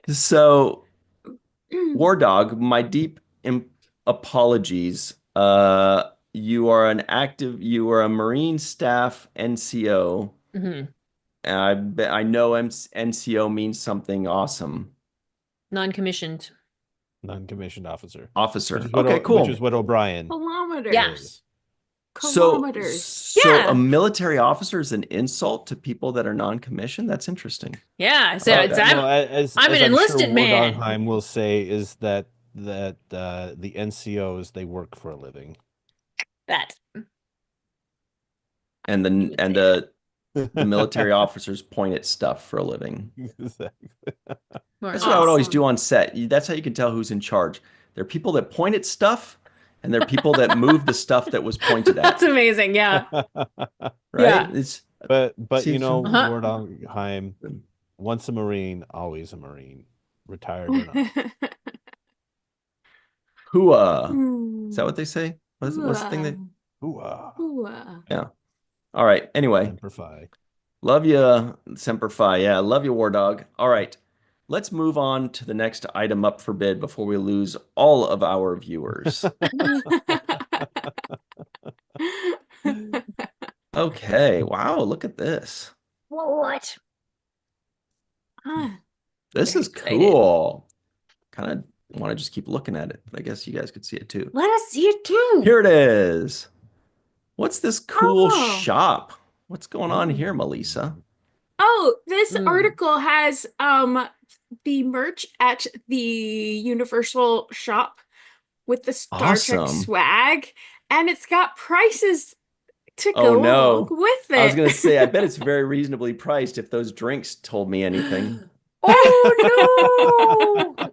So, War Dog, my deep apologies. You are you are a Marine staff NCO. Mhm. And I know NCO means something awesome. Non-commissioned. Non-commissioned officer. Officer. Which is what Okay, cool. Which is what O'Brien Kilometers. Yeah. Kilometers. So Yeah. a military officer is an insult to people that are non-commissioned? That's interesting. Yeah. So Well, it's, no, I'm an enlisted man. Wardogheim will say is that the NCOs, they work for a living. That. And would the say the military officers point at stuff for a living. Exactly. More That's what I would always Awesome. do on set. That's how you can tell who's in charge. There are people that point at stuff, and there are people that move the stuff that was pointed at. That's amazing. Yeah. Right? Yeah. It's But you Seems know, Uh-huh. Wardogheim, once a Marine, always a Marine, retired or not. who is that what they say? What's the thing they Ooh-ah. Yeah. All right. Anyway, Semper Fi. love you, Semper Fi. Yeah, love you, War Dog. All right. let's move on to the next item up for bid before we lose all of our viewers. Okay, wow, look at this. What? This Very is excited. cool. Kind of want to just keep looking at it. I guess you guys could see it too. Let us see it too. Here it is. What's this cool Oh. shop? What's going on here, Melissa? Oh, this Mm. article has the merch at the Universal shop with the Star Trek Awesome. swag, and it's got prices to Oh, go no. along with it. I was going to say, I bet it's very reasonably priced if those drinks told me anything. Oh no!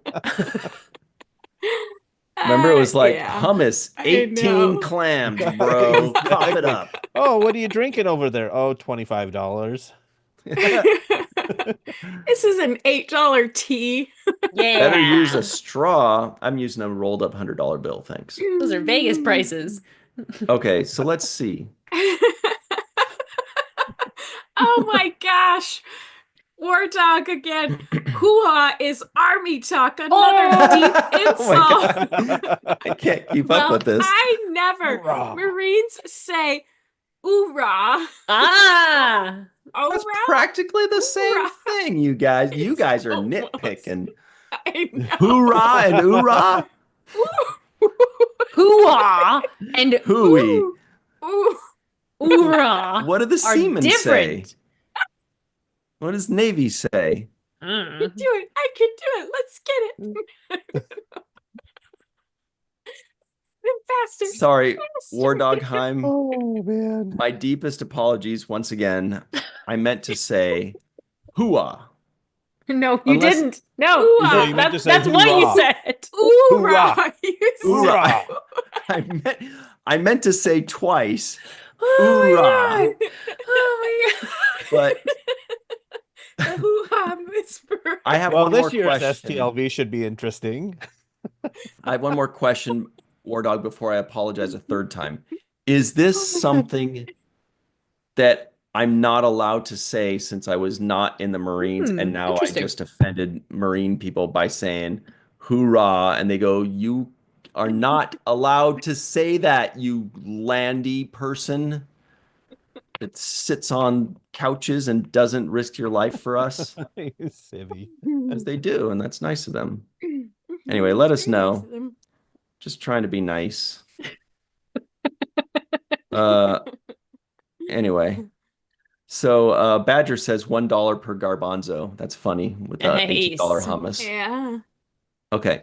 Remember, it was like Yeah. hummus, I 18 know. clams, bro. Cough it Exactly. up. Oh, what are you drinking over there? Oh, $25. This is an $8 tea. Better use Yeah. a straw. I'm using a rolled up $100 bill, thanks. Those are Vegas prices. Okay, so let's see. Oh my gosh. War Dog again. Hoo-ha is army talk. Another deep Oh my insult. God. I can't keep Well, up with this. I never. Hoorah. Marines say oorah. Ah. That's Oorah? practically the same Hoorah. thing, you guys. You It's guys are almost. nitpicking. I know. Hoorah and oorah. Hoo-ah and Hooey. Ooh. oorah What do the are seamen say? different. What does Navy say? I can do it. I can do it. Let's get it. Faster. Sorry, Faster. War Dog Heim. Oh, man. My deepest apologies once again. I meant to say hooah. No, you Unless- didn't. No, Ooh-ah. No, you meant to that's say what you hoorah. said. Oorah. Hoorah. You said- Hoorah. I meant to say twice, Oh Hoorah. my god. Oh my god. but The hoo-ha whisperer. I have Well, one more this year's question. STLV should be interesting. I have one more question, War Dog, before I apologize a third time. Is this Oh my God. something that I'm not allowed to say since I was not in the Marines and now I Interesting. just offended Marine people by saying hoorah, and they go, you are not allowed to say that, you landy person that sits on couches and doesn't risk your life for us, You Civvy. as they do, and that's nice of them. Anyway, let us Very nice know. of them. Just trying to be nice. Anyway, so Badger says $1 per garbanzo. That's funny with $18 Nice. hummus. Yeah. Okay.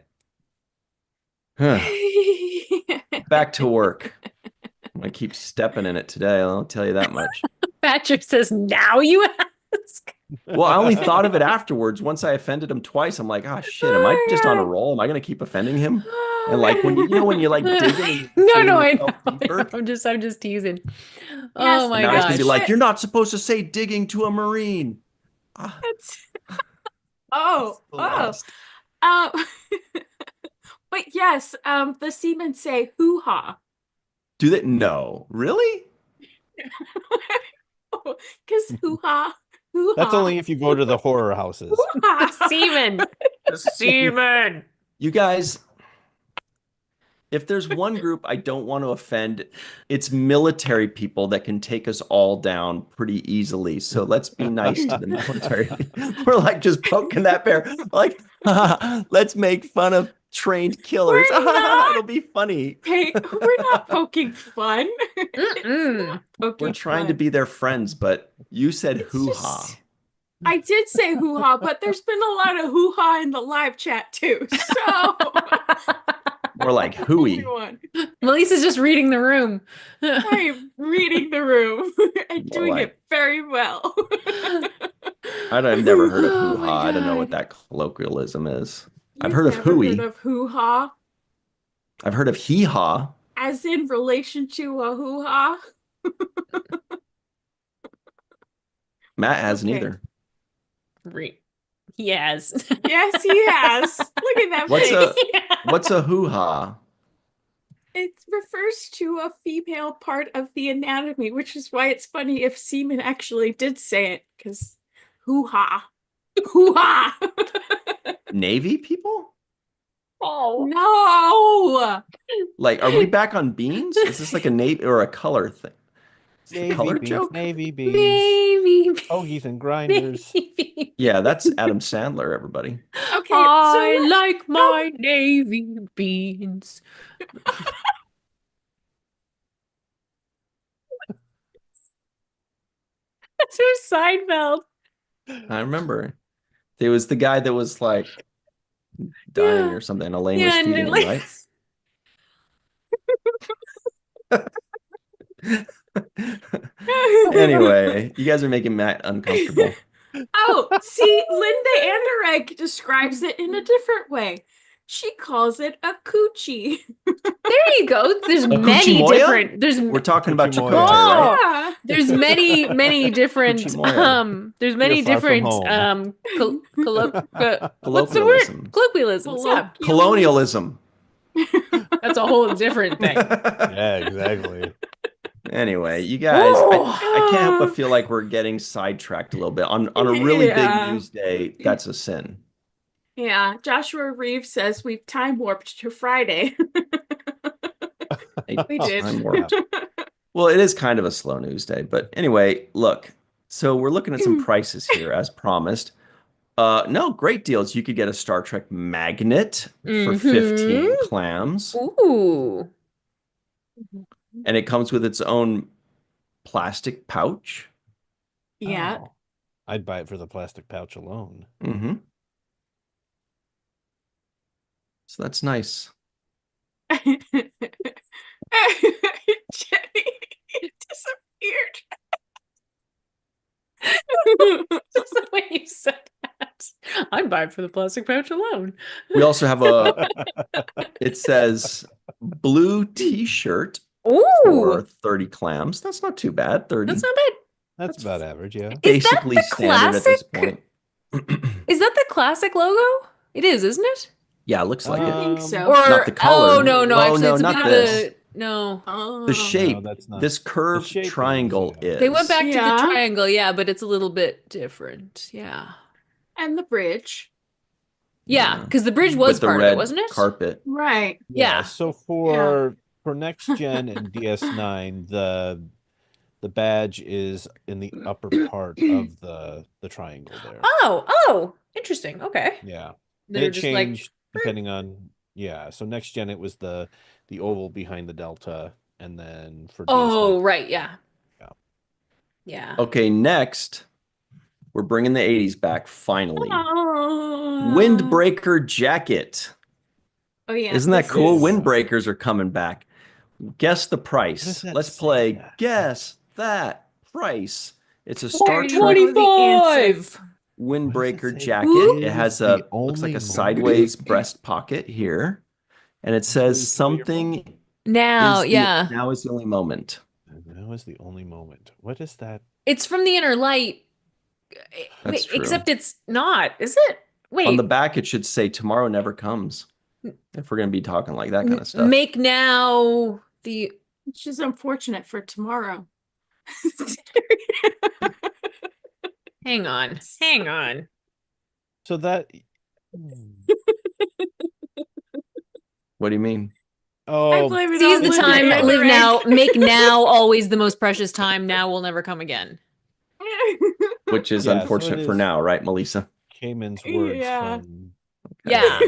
Back to work. I keep stepping in it today. I'll tell you that much. Patrick says, now you ask. Well, I only thought of it afterwards. Once I offended him twice, I'm like, oh shit, am I just on a roll? Am I going to keep offending him? And like when when you like digging and No, I yourself know. deeper? I'm just teasing. Yes, Oh my Now he's gonna be gosh. like, you're not supposed to say digging to a Marine. Ah, That's... Oh, the oh. last. But yes, the seamen say hoo-ha. Do they? No, really? Because hoo-ha, hoo-ha. That's only if you go to the horror houses. hoo-ha. Seaman. Seaman. You guys, if there's one group I don't want to offend, it's military people that can take us all down pretty easily. So let's be nice to the military. We're like just poking that bear. Like, let's make fun of trained killers. We're not. It'll be funny. Hey, we're not poking fun. Mm-mm. We're trying to be their friends, but you said It's hoo-ha. just- I did say hoo-ha, but there's been a lot of hoo-ha in the live chat too. So More like hooey. everyone, Melissa's just reading the room. I am reading the room and More doing like- it very well. I've never heard of Oh hoo-ha. my I don't know what God. that colloquialism is. I've You've heard of never hooey. heard of hoo-ha, I've heard of hee-haw. as in relation to a hoo-ha. Matt hasn't Okay. either. Yes. Yes, he has. Look at that What's face. What's a hoo-ha? It refers to a female part of the anatomy, which is why it's funny if seamen actually did say it, because hoo-ha. Hoo-ha! Navy people? Oh. No! Like, are we back on beans? Is this like a navy or a color thing? Is it a Navy color beans, joke? navy beans, Navy hoagies and grinders. Navy. Yeah, that's Adam Sandler, everybody. Okay, so I like no. my navy beans. That's from Seinfeld. I remember. It was the guy that was like dying Yeah. or something. Elaine was Yeah, and feeding him, like right? Anyway, you guys are making Matt uncomfortable. Oh, see, Linda Anderegg describes it in a different way. She calls it a coochie. there you go. There's A many Cuchimoya? different. We're talking about Cuchimoya. Chakotay, right? Yeah. There's many different Cuchimoya. there's many You're far from different home. what's the word? Colloquialism. Colloquialisms. Yeah. Colonialism. That's a whole different thing. Yeah, exactly. Anyway, you guys, I can't help but Oh. feel like we're getting sidetracked a little bit. On a really big Yeah. news day, that's a sin. Yeah, Joshua Reeves says we've time warped to Friday. We did. Time warped. Well, it is kind of a slow news day, but anyway, look. So we're looking at some prices here, as promised. No, great deals. You could get a Star Trek magnet for 15 clams, Ooh. and it comes with its own plastic pouch. Yeah. Oh, I'd buy it for the plastic pouch alone. Mm-hmm. So that's nice. Jenny disappeared. Just the way you said that. I'd buy it for the plastic pouch alone. We also have it says blue t-shirt Ooh. for 30 clams. That's not too bad. 30. That's not bad. That's about average, yeah. Basically the standard at this classic? point. Is that the classic logo? It is, isn't it? Yeah, it looks like I it. think so. Or Not the color. Oh no, Oh, actually no, it's a not bit of this. the no. The shape, No, that's not. this curved shape is, triangle yeah. is. They went back to the Yeah. triangle, yeah, but it's a little bit different. Yeah. And the bridge. Yeah, Yeah. because the bridge was with the part of red it, wasn't it? carpet. Right. Yeah. So for next gen and DS9, the badge is in the upper part of the triangle there. Oh, interesting. Okay. Yeah. They're It just changed depending on So next gen it was the oval behind the delta, and then for Oh, DS9. right, yeah. Yeah. Yeah. Okay, next, we're bringing the 80s back, finally. Oh. Windbreaker jacket. Oh yeah. Isn't that this cool? is- Windbreakers are coming back. Guess the price. does that Let's say? play Guess That Price. It's a There Star you Trek go. The answer. 25. windbreaker say? jacket. It It has is the looks like only a moment. sideways breast pocket here. And it says Please show your something Now, is the- yeah. now is the only moment. Now is the only moment. What is that? It's from the inner light. That's true. Except it's not, is it? Wait. On the back, it should say tomorrow never comes. If we're going to be talking like that kind of stuff. Make now the Which is unfortunate for tomorrow. hang on. Hang on. So that. What do you mean? I Oh, blame it Seize on the Linda time, live Anderegg. now, make now always the most precious time. Now will never come again. Which is Yeah, so unfortunate it for is- now, right, Melissa? Cayman's words Yeah. from. Yeah.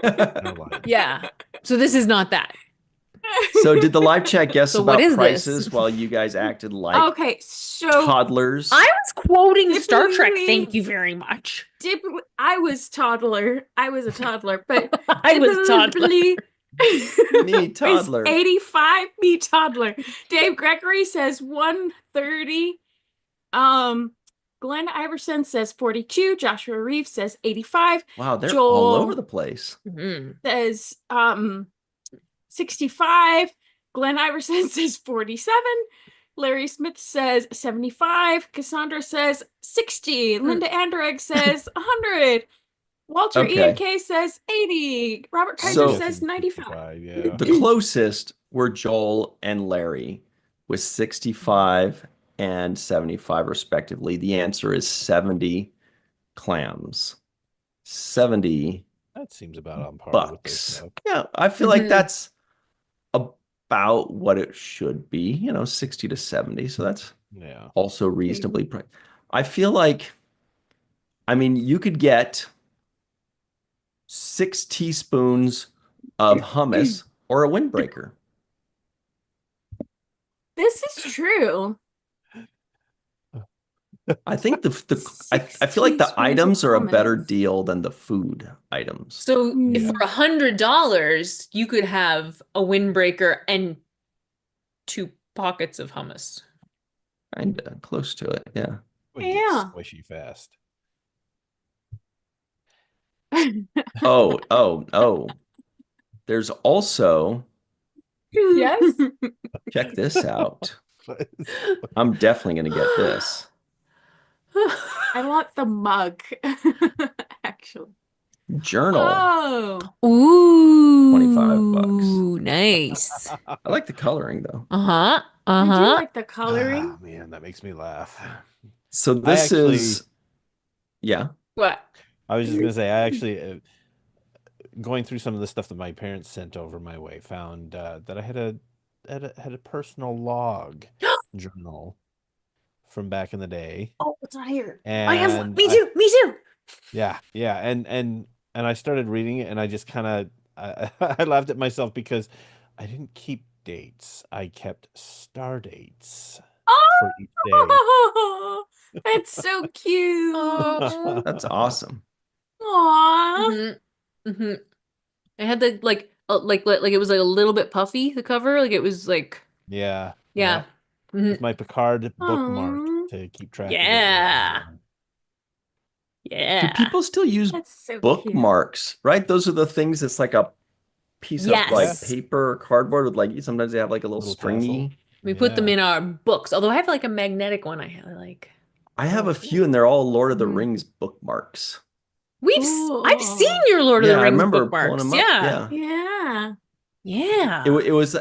Inner Light. Yeah. So this is not that. So did the live chat guess So what about is prices this? while you guys acted like Okay, so toddlers? I was quoting Star Trek. Typically- Thank you very much. I was toddler. I was a toddler, but I was toddler. Me, toddler. 85, me toddler. Dave Gregory says 130. Glenn Iverson says 42. Joshua Reeves says 85. Wow, they're Joel- all over the place. Mhm. Says 65. Glenn Iverson says 47. Larry Smith says 75. Cassandra says 60. Linda Anderegg says 100. Walter Okay. Ian K says 80. Robert Kaiser So- says 95. Yeah. The closest were Joel and Larry with 65 and 75 respectively. The answer is 70 clams. 70 That seems about on par with this bucks. stuff. Yeah, I feel like Mhm. that's about what it should be, 60 to 70. So that's Yeah. also reasonably priced. I feel like, I mean, you could get 6 teaspoons of hummus or a windbreaker. This is true. I think I feel like 6 the teaspoons of items are a better hummus. deal than the food items. So if Yeah. for $100, you could have a windbreaker and 2 pockets of hummus. Kind of close to it, yeah. Would get Yeah. squishy fast. Oh. There's also, Yes. check this out. I'm definitely going to get this. I want the mug. Actually. Journal, Oh. Ooh, 25 bucks. nice. I like the coloring though. Uh-huh. I do Uh-huh. like the coloring. Ah, man, that makes me laugh. So I this actually, is, yeah. What? I was just gonna say, I actually, going through some of the stuff that my parents sent over my way, found that I had a personal log journal from back in the day, Oh, it's not here. I have one. and Me too. Me too. yeah, and I started reading it, and I just kind of I laughed at myself because I didn't keep dates. I kept star dates for each day. Oh, that's so cute. Oh. That's awesome. Aw. Mm-hmm. Mm-hmm. I had the like it was like a little bit puffy, the cover. Like it was like Yeah, yeah. Mhm. with my Picard bookmark Aw. to keep track Yeah. of it. Do Yeah. people still use That's so cute. bookmarks, right? Those are the things that's like a piece of like Yes. paper or cardboard with like sometimes they have like a little Little tassel. stringy. We put them Yeah. in our books. Although I have like a magnetic one I like. I have Oh, a few and they're all Lord of the Mhm. Rings bookmarks. I've seen Cool. your Lord of Yeah, the I Rings remember pulling bookmarks. them up. Yeah. Yeah. Yeah. Yeah.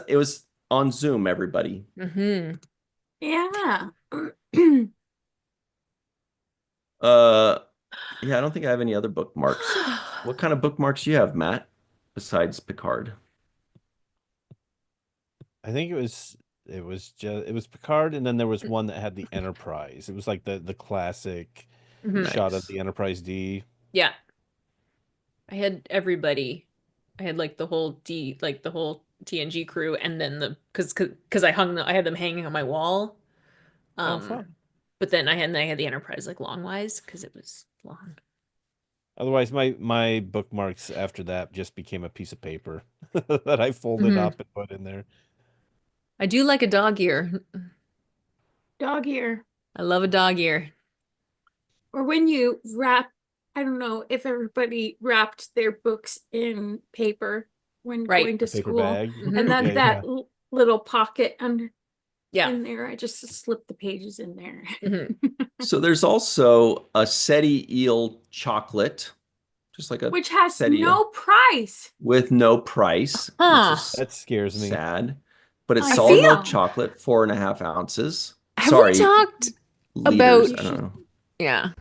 It was on Zoom, everybody. Mm-hmm. Yeah. Yeah, I don't think I have any other bookmarks. What kind of bookmarks do you have, Matt, besides Picard? I think it was Picard, and then there was one that had the Enterprise. It was like the classic Mhm. shot of Nice. the Enterprise D. Yeah. I had everybody. I had like the whole TNG crew, and then because I had them hanging on my wall. Oh, fun. But then I had the Enterprise like longwise because it was long. Otherwise, my bookmarks after that just became a piece of paper that I folded Mhm. up and put in there. I do like a dog ear. Dog ear. I love a dog ear. Or when you wrap, I don't know if everybody wrapped their books in paper when Right. going to A paper school. bag. Mhm. And then Yeah, that yeah. little pocket under Yeah. in there, I just slip the pages in there. Mhm. So there's also a SETI eel chocolate, just like a Which has SETI no eel price. with no price, Huh. which is That scares me. sad. But it's I solid milk know. chocolate, 4.5 ounces. Have we talked Liters. about I don't know. yeah,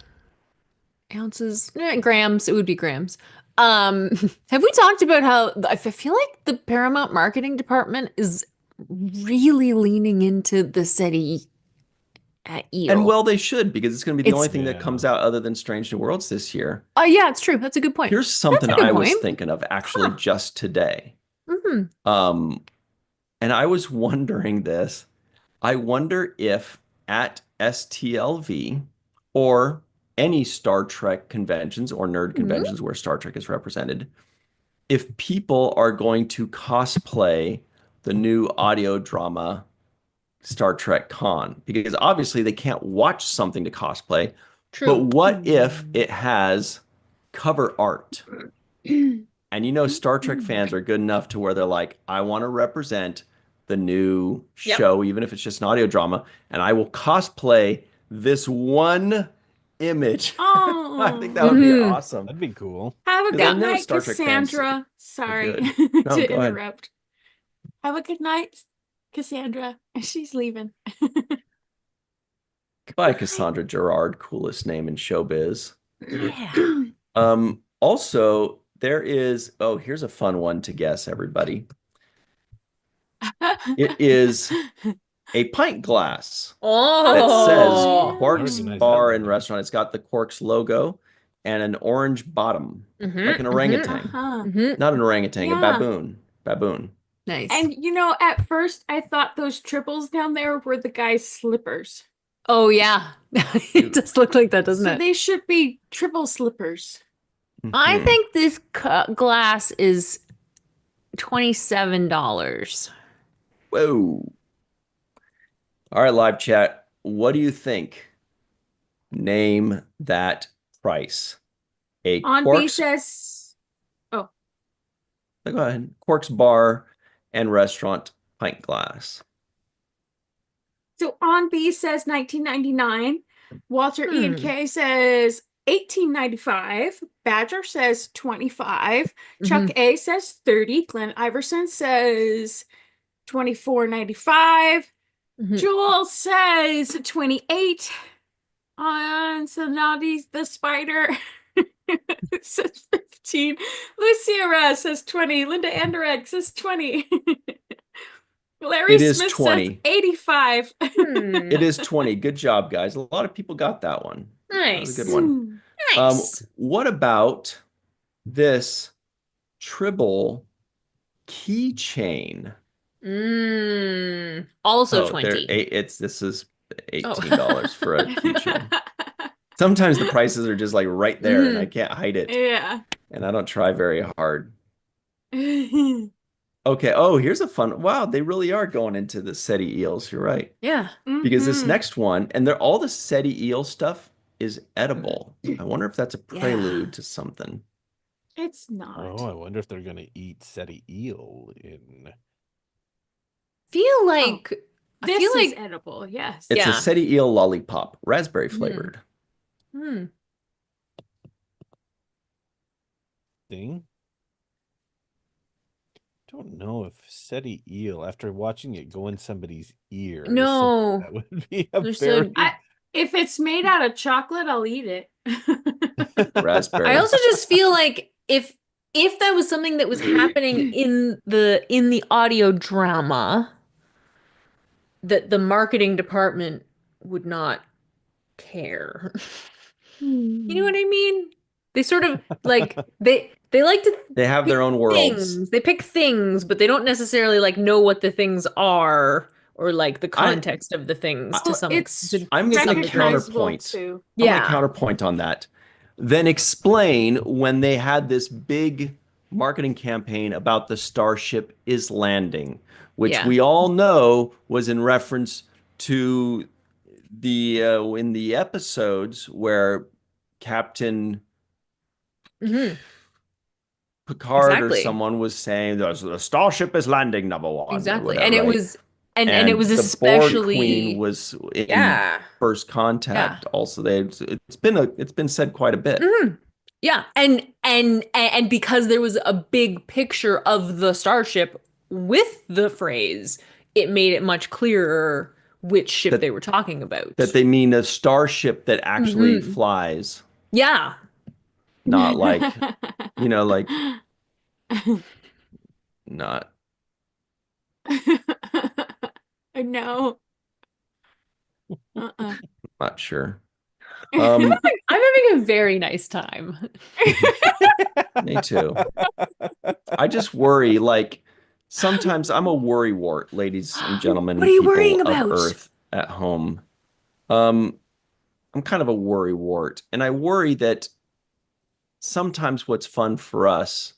ounces, grams? It would be grams. Have we talked about how I feel like the Paramount marketing department is really leaning into the SETI eel? And well, they should because it's going to be the It's only thing that Yeah. comes out other than Strange New Worlds this year. oh yeah, it's true. That's a good point. Here's something a good I was point. thinking of actually Huh. just today. Mm-hmm. And I was wondering this. I wonder if at STLV or any Star Trek conventions or nerd conventions where Star Trek is represented, if people are going to cosplay the new audio drama Star Trek Con, because obviously they can't watch something to cosplay. True. But what if it has cover art? And Star Trek fans are good enough to where they're like, I want to represent the new show, even if it's just an audio drama, and I will cosplay this one image. I think that would be Oh, awesome. That'd be cool. have a Because I good know night, Star Trek fans Cassandra. are Sorry good. No, to go ahead. interrupt. Have a good night, Cassandra. She's leaving. Goodbye, Cassandra Gerard, coolest name in showbiz. Yeah. Also, there is, oh, here's a fun one to guess, everybody. It is a pint glass that says Oh. Oh, I Quark's recognize that Bar and logo. Restaurant. It's got the Quark's logo and an orange bottom, like an orangutan. uh-huh. Not an orangutan, a Yeah. baboon. Baboon. Nice. And at first I thought those triples down there were the guy's slippers. Oh yeah. It does look like that, doesn't So it? they should be triple slippers. I Mhm. think this glass is $27. Whoa. All right, live chat. What do you think? Name that price. A On B Quark's, says, oh, go ahead. Quark's Bar and Restaurant pint glass. so on B says 1999. Walter Ian Hmm. K says 1895. Badger says 25. Chuck Mhm. A says 30. Glenn Iverson says 24.95. Mhm. Joel says 28. And so now the spider says 15. Luciera says 20. Linda Anderegg says 20. Larry It is Smith says 20. 85. Hmm. It is 20. Good job, guys. A lot of people got that one. That was a good Nice. one. Nice. What about this Tribble keychain? Also Oh, there 20. this is Oh. $18 for a keychain. Sometimes the prices are just like right there and I can't hide it. Yeah. And I don't try very hard. Okay. Oh, here's a fun. Wow, they really are going into the SETI eels. You're right. Yeah. Because this Mhm. next one, and they're all the SETI eel stuff is edible. I wonder if that's a prelude to something. It's not. Oh, I wonder if they're gonna eat SETI eel in. Feel like I This feel is like edible, yes. It's a Yeah. SETI eel lollipop, raspberry flavored. hmm. Thing. Don't know if SETI eel, after watching it go in somebody's ear, is No. something that would be a They're very. so If it's made out of chocolate, I'll eat it. I Raspberry. also just feel like if that was something that was happening in the audio drama, that the marketing department would not care. You know what I mean? They sort of like they like to They have their pick own worlds. things. They pick things, but they don't necessarily like know what the things are or like the I context of the things to Well, some it's I'm going to some degree. recognizable counterpoint. too. I'm going to Yeah. counterpoint on that. Then explain when they had this big marketing campaign about the Starship is landing, which Yeah. we all know was in reference to the in the episodes where Captain hmm Picard or Exactly. someone was saying the Starship is landing number one or Exactly. And whatever, it right? was and it And was the Borg Queen especially was in yeah. First Yeah. Contact. Also, it's been said quite a bit. hmm Yeah. And because there was a big picture of the starship with the phrase, it made it much clearer which ship they That were talking about. that they mean a starship that actually hmm flies, Yeah. not like like not No. Uh-uh. not sure. I'm having a very nice time. Me too. I just worry, like sometimes I'm a worrywart, ladies and gentlemen, What are and you people worrying of about? Earth at home. Um, I'm kind of a worrywart, and I worry that sometimes what's fun for us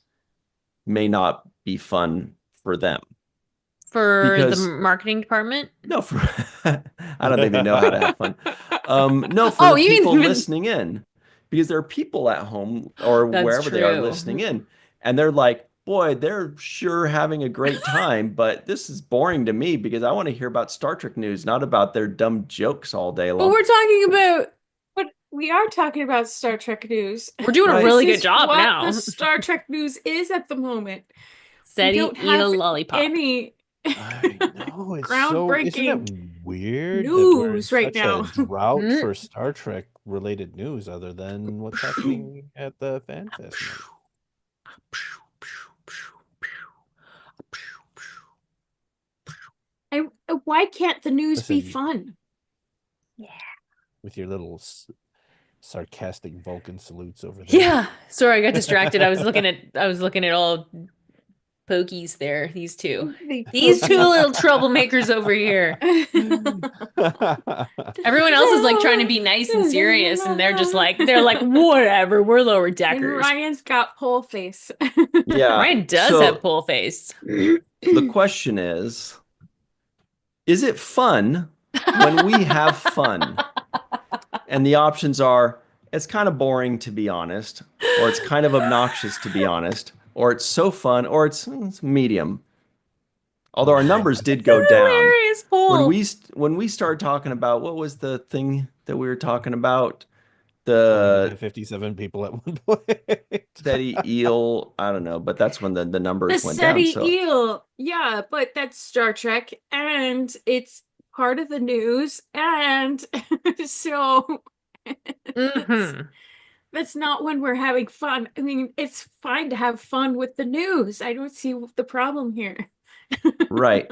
may not be fun for them. For the Because marketing department? no, for I don't think they know how to have fun. No, for Oh, the you mean people even listening in, because there are people at home or that's wherever they are listening true. in, and they're like, "Boy, they're sure having a great time, but this is boring to me because I want to hear about Star Trek news, not about their dumb jokes all day But long." we're talking about But we are talking about Star Trek news. we're doing a Right. really This good is job what the now. Star Trek news is at the moment. We SETI don't eel have lollipop. any I know, it's so. Isn't it groundbreaking weird that we're in news right such a now. drought Mhm. for Star Trek related news other than what's happening at the FanFest night. Why can't the news be Listen, fun? with your little sarcastic Vulcan salutes over there. Yeah. Sorry, I got distracted. I was looking at all pokies there, these two. These two little troublemakers over here. Everyone else is like trying to be nice and serious, and they're like, whatever, we're lower And deckers. Ryan's got pole face. Yeah. Ryan does So have pole face. the question is it fun when we have fun? And the options are, it's kind of boring to be honest, or it's kind of obnoxious to be honest, or it's so fun, or it's medium. Although our numbers did go down. Hilarious poll. When we started talking about, what was the thing that we were talking about? We The had 57 people at one point. steady eel, I don't know, but that's when the The numbers went down. SETI So eel. Yeah, but that's Star Trek, and it's part of the news, and so Mhm. that's not when we're having fun. I mean, it's fine to have fun with the news. I don't see the problem here. right.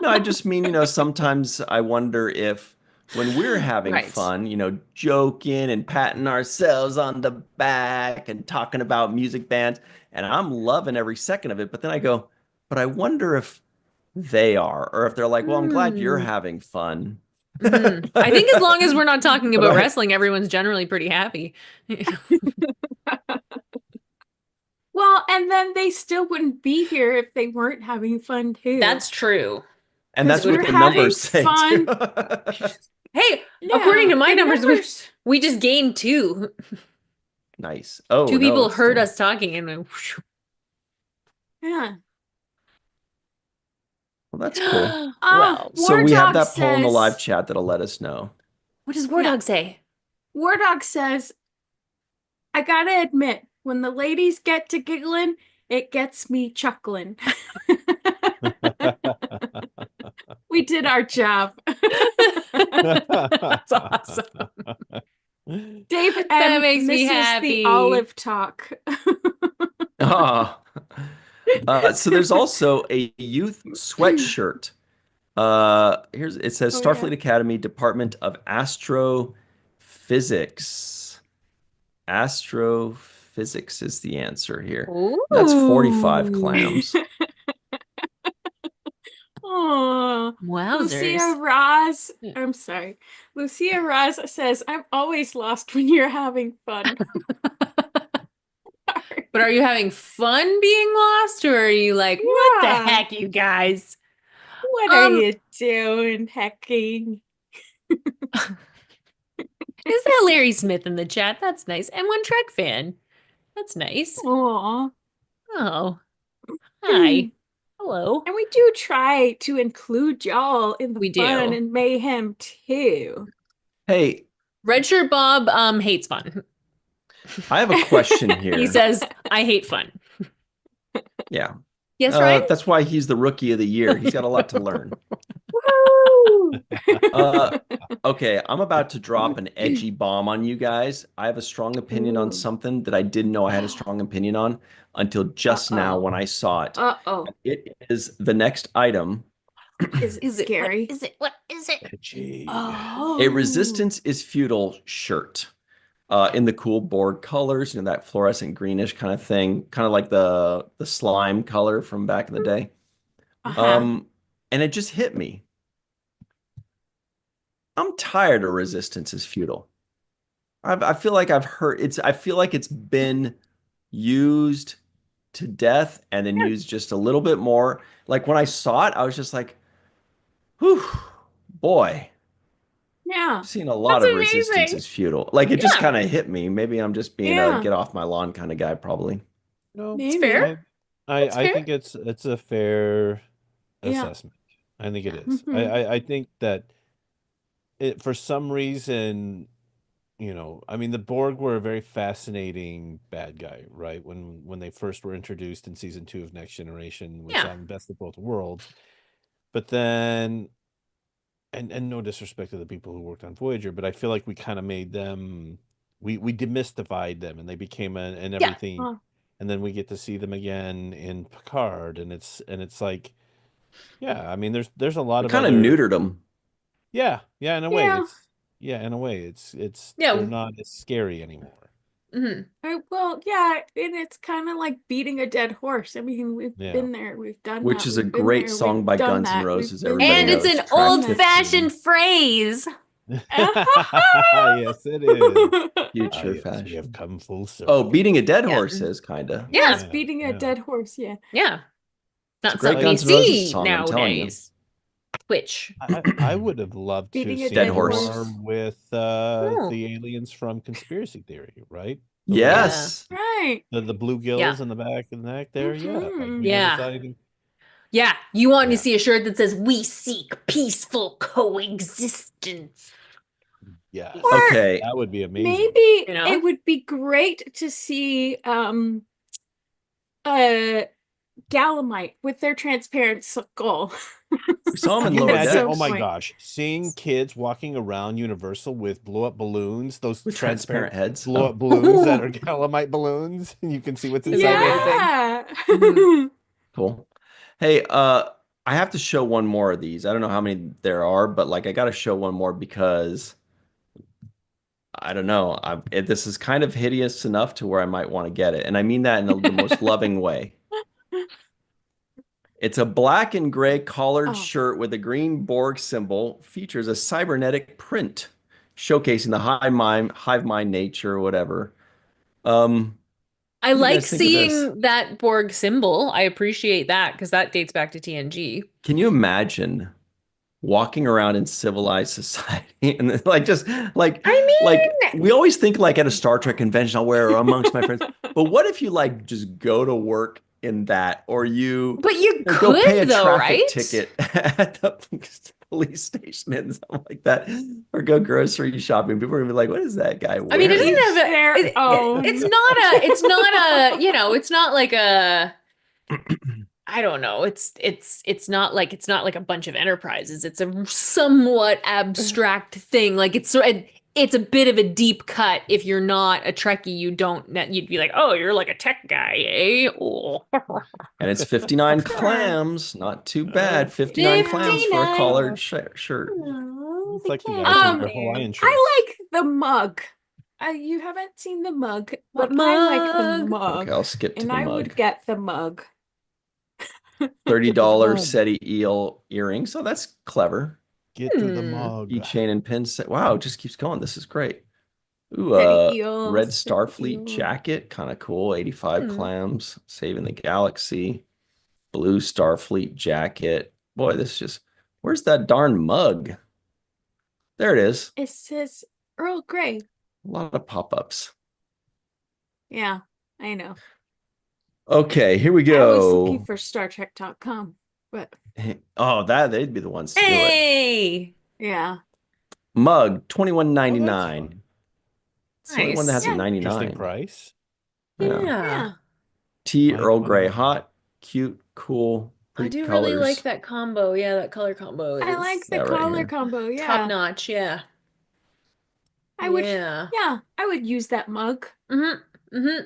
No, I just mean, sometimes I wonder if when we're having Right. fun, joking and patting ourselves on the back and talking about music bands, and I'm loving every second of it, but then I go, but I wonder if they are, or if they're like, well, I'm glad you're Mm. having fun. I think as long as we're not talking But about wrestling, everyone's generally pretty happy. Well, and then they still wouldn't be here if they weren't having fun too. That's true. And that's 'Cause what we're the having numbers say too. Hey, Yeah, according to my the numbers, we just gained 2. Nice. Oh, 2 no, people it's heard still- us talking and went, yeah. Well, that's cool. well, So War we have Dog that poll in the live says- chat that'll let us know. what does War Yeah. Dog say? War Dog says, I gotta admit, when the ladies get to giggling, it gets me chuckling. We did our job. That's awesome. Dave That M makes me misses happy. the olive talk. Ah. So there's also a youth sweatshirt. It says Oh, Starfleet yeah. Academy Department of Astrophysics. Astrophysics is the answer here. That's 45 Ooh. clams. Oh, Lucia Wowzers. Roz. Yeah. I'm sorry. Lucia Roz says, I'm always lost when you're having fun. But are you having fun being lost, or are you like, what the Yeah. heck, you guys? What are you doing, hecking? Is that Larry Smith in the chat? That's nice. And one Trek fan. That's nice. Aw. Oh, hi. Hello. And we do try to include y'all in the We fun do. and mayhem too. Hey, Redshirt Bob hates fun. I have a question here. He says, I hate fun. Yeah. Yes, Ryan? That's why he's the rookie of the year. He's got a lot to learn. Woo! Okay, I'm about to drop an edgy bomb on you guys. I have a strong opinion on Ooh. something that I didn't know I had a strong opinion on until just now when I saw it. Uh-oh. It is the next item. Is it Is it scary? What is it? What is it? Edgy. Oh. A Resistance is Futile shirt. In the cool board colors, that fluorescent greenish kind of thing, kind of like the slime color from back in the day. Uh-huh. And it just hit me. I'm tired of Resistance is Futile. I feel like I've heard it's. I feel like it's been used to death and then used just a little bit more. Like when I saw it, I was just like, "Whew, boy." Yeah. I've seen a lot That's of Resistance amazing. is Futile. Like it just Yeah. kind of hit me. Maybe I'm just being a Yeah. get off my lawn kind of guy, probably. No, Maybe. fair. That's I fair. think it's a fair Yeah. assessment. I think it Yeah. is. I think that it, for some reason, I mean, the Borg were a very fascinating bad guy, right? When they first were introduced in season 2 of Next Generation, we Yeah. saw them best of both worlds. But then and no disrespect to the people who worked on Voyager, but I feel like we kind of made them, we demystified them, and they became an Yeah. everything. And then we get to see them again in Picard, and it's like, yeah, I mean, there's a lot We of kind of other, neutered them. yeah, in a way, Yeah. in a way, it's Yeah. they're not as scary anymore. Mhm. Well, yeah, and it's kind of like beating a dead horse. I mean, we've Yeah. been there, we've done Which that, is a we've been great there, song we've by done Guns N' that, Roses. we've been Everybody And there, it's knows an we've done track that. 15. old-fashioned phrase. Yes, it is. Future Yes, we have fashion. come full Oh, circle. beating a dead Yeah. horse is kind of. Yes, Yeah. beating a dead horse, yeah. Yeah. It's a Not great something you Guns N' Roses see song, I'm telling you. nowadays. Twitch. I would have loved to have Beating a Dead seen dead horse. more horse. with Oh. the aliens from Conspiracy Theory, right? Yes. Right. The blue Yeah. gills in the back and the neck there. Yeah, like we never Yeah. saw anything. Yeah. You want to Yeah. see a shirt that says, "We seek peaceful coexistence." Yes. Or Okay. That would be amazing. maybe You know? it would be great to see uh Galamite with their transparent skull. We saw him Can in you Lower imagine? Some Oh my Decks point. gosh, seeing kids walking around Universal with blow up balloons, those with transparent transparent heads. blow Oh, up balloons that are calamite balloons, and you can see what's It'd be inside amazing. them. Yeah. Mhm. cool. Hey, I have to show one more of these. I don't know how many there are, but like I got to show one more because I don't know. This is kind of hideous enough to where I might want to get it, and I mean that in the most loving way. It's a black and gray collared Oh. shirt with a green Borg symbol. Features a cybernetic print showcasing the hive mind nature, whatever. I What do you like guys think of this? seeing that Borg symbol. I appreciate that because that dates back to TNG. Can you imagine walking around in civilized society and then, like just like I we always think like at a Star Trek convention I'll wear amongst my friends. But what if you like just go to work in that, or but you go pay a could though, traffic right? ticket at the police station and something like that, or go grocery shopping? People are gonna be like, "What is that guy I mean, it wearing?" doesn't have Their own. it's not a, it's not like a, I don't know. It's not like a bunch of enterprises. It's a somewhat abstract thing. Like it's a bit of a deep cut. If you're not a Trekkie, you'd be like, oh, you're like a tech guy, eh? Oh. And it's 59 clams. Not too bad. 59 clams for a 59. collared shirt. Oh, It's the like you cat. guys in your Hawaiian shirts. I like the mug. You haven't seen the mug, What but I like the mug? mug. Okay, I'll skip to And the I mug. would get the mug. $30 mug. SETI eel earrings. So that's clever. Get to the Hmm. mug. Keychain and pin set. Wow, it just keeps going. This is great. Ooh, Teddy eels, red Teddy Starfleet eels. jacket. Kind of cool. 85 Hmm. clams. Saving the galaxy. Blue Starfleet jacket. Boy, this just... Where's that darn mug? There it is. It says Earl Grey. A lot of pop-ups. Yeah, I know. Okay, here we I was looking go. for StarTrek.com, but Oh, they'd be the ones to do it. Hey, yeah. Mug, Oh, $21.99. It's the only one that has nice. a Yeah. Interesting 99. price. Yeah. Yeah. Tea, Earl Grey, 5.99. hot, cute, cool, I pretty do colors. really like that combo. Yeah, that color combo I is like the Yeah, right collar here. combo. top Yeah. notch. Yeah. I would, Yeah. yeah, I would use that mug. Mm-hmm. Mm-hmm.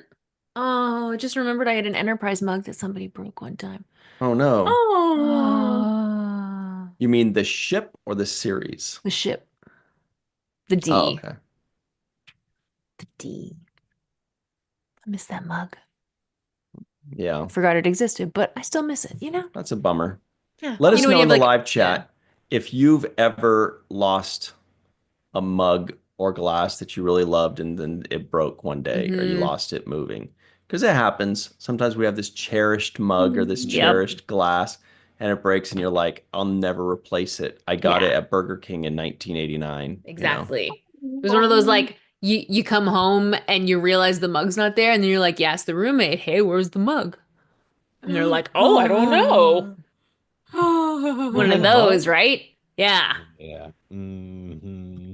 Oh, I just remembered I had an Enterprise mug that somebody broke one time. Oh no. Oh. You mean the ship or the series? The ship. The D. Oh, okay. The D. I miss that mug. Yeah, Forgot it existed, but I still miss it, you know? that's a bummer. Yeah. Let You us know when know you in have, the like, live chat if you've ever lost a mug or glass that you really loved and then it broke one day or you Mhm. lost it moving. Because it happens. Sometimes we have this cherished mug or this Yep. cherished glass and it breaks and you're like, I'll never replace it. I got Yeah. it at Burger King in 1989. You know? Exactly. It was one of those like you come home and you realize the mug's not there, and then you're like, you ask the roommate, hey, where's the mug? And they're like, oh, I don't know. One of had a those, mug? right? Yeah. Yeah. Mm-hmm.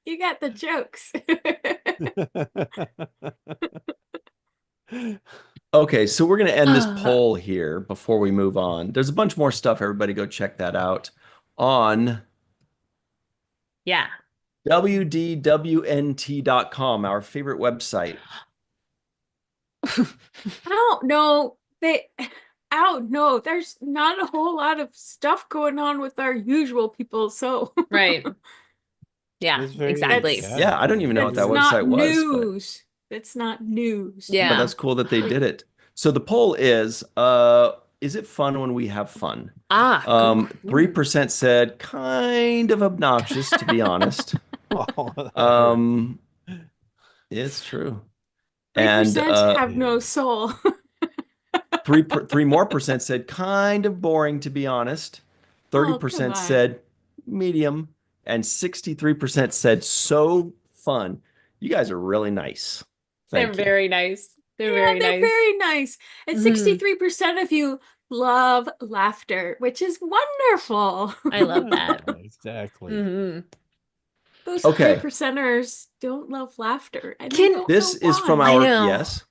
You got the jokes. Okay, so we're going to end this poll here before we move on. There's a bunch more stuff. Everybody go check that out on Yeah. wdwnt.com, our favorite website. I don't know. I don't know. There's not a whole lot of stuff going on with our usual people, so Right. Yeah, It's very exactly. Yeah, I don't even know what that that's not website was, but news. That's not news. but Yeah. that's cool that they did it. So the poll is it fun when we have fun? Good. 3% said kind of obnoxious, to be honest. Oh, that hurts. Um, it's true. And 3% have no soul. 3 more percent said kind of boring, to be honest. Oh, come 30% on. said medium, and 63% said so fun. You guys are really nice. They're Thank you. very nice. They're Yeah, very they're nice. very nice. And Mhm. 63% of you love laughter, which is wonderful. I love that. Yeah, exactly. Mhm. Those Okay. 3%ers don't love laughter. And I Can- don't This know is from why. I our know. yes.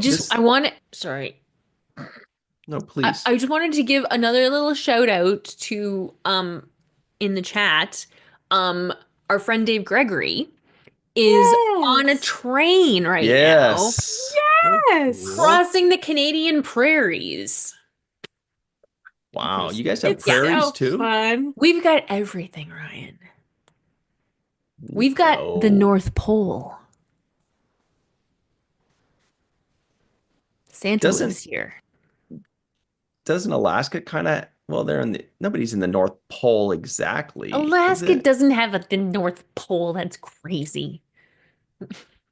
This- I want to, sorry. No, please. I just wanted to give another little shout out to in the chat. Our friend Dave Gregory is on a Yes. train right now, Yes. Yes. crossing the Canadian prairies. Wow. Pretty You guys sweet. have It's prairies so too? fun. We've got everything, Ryan. We've got the No. North Pole. Santa Doesn't- lives here. Doesn't Alaska kind of, well, nobody's in the North Pole exactly, is Alaska it? doesn't have the North Pole. That's crazy.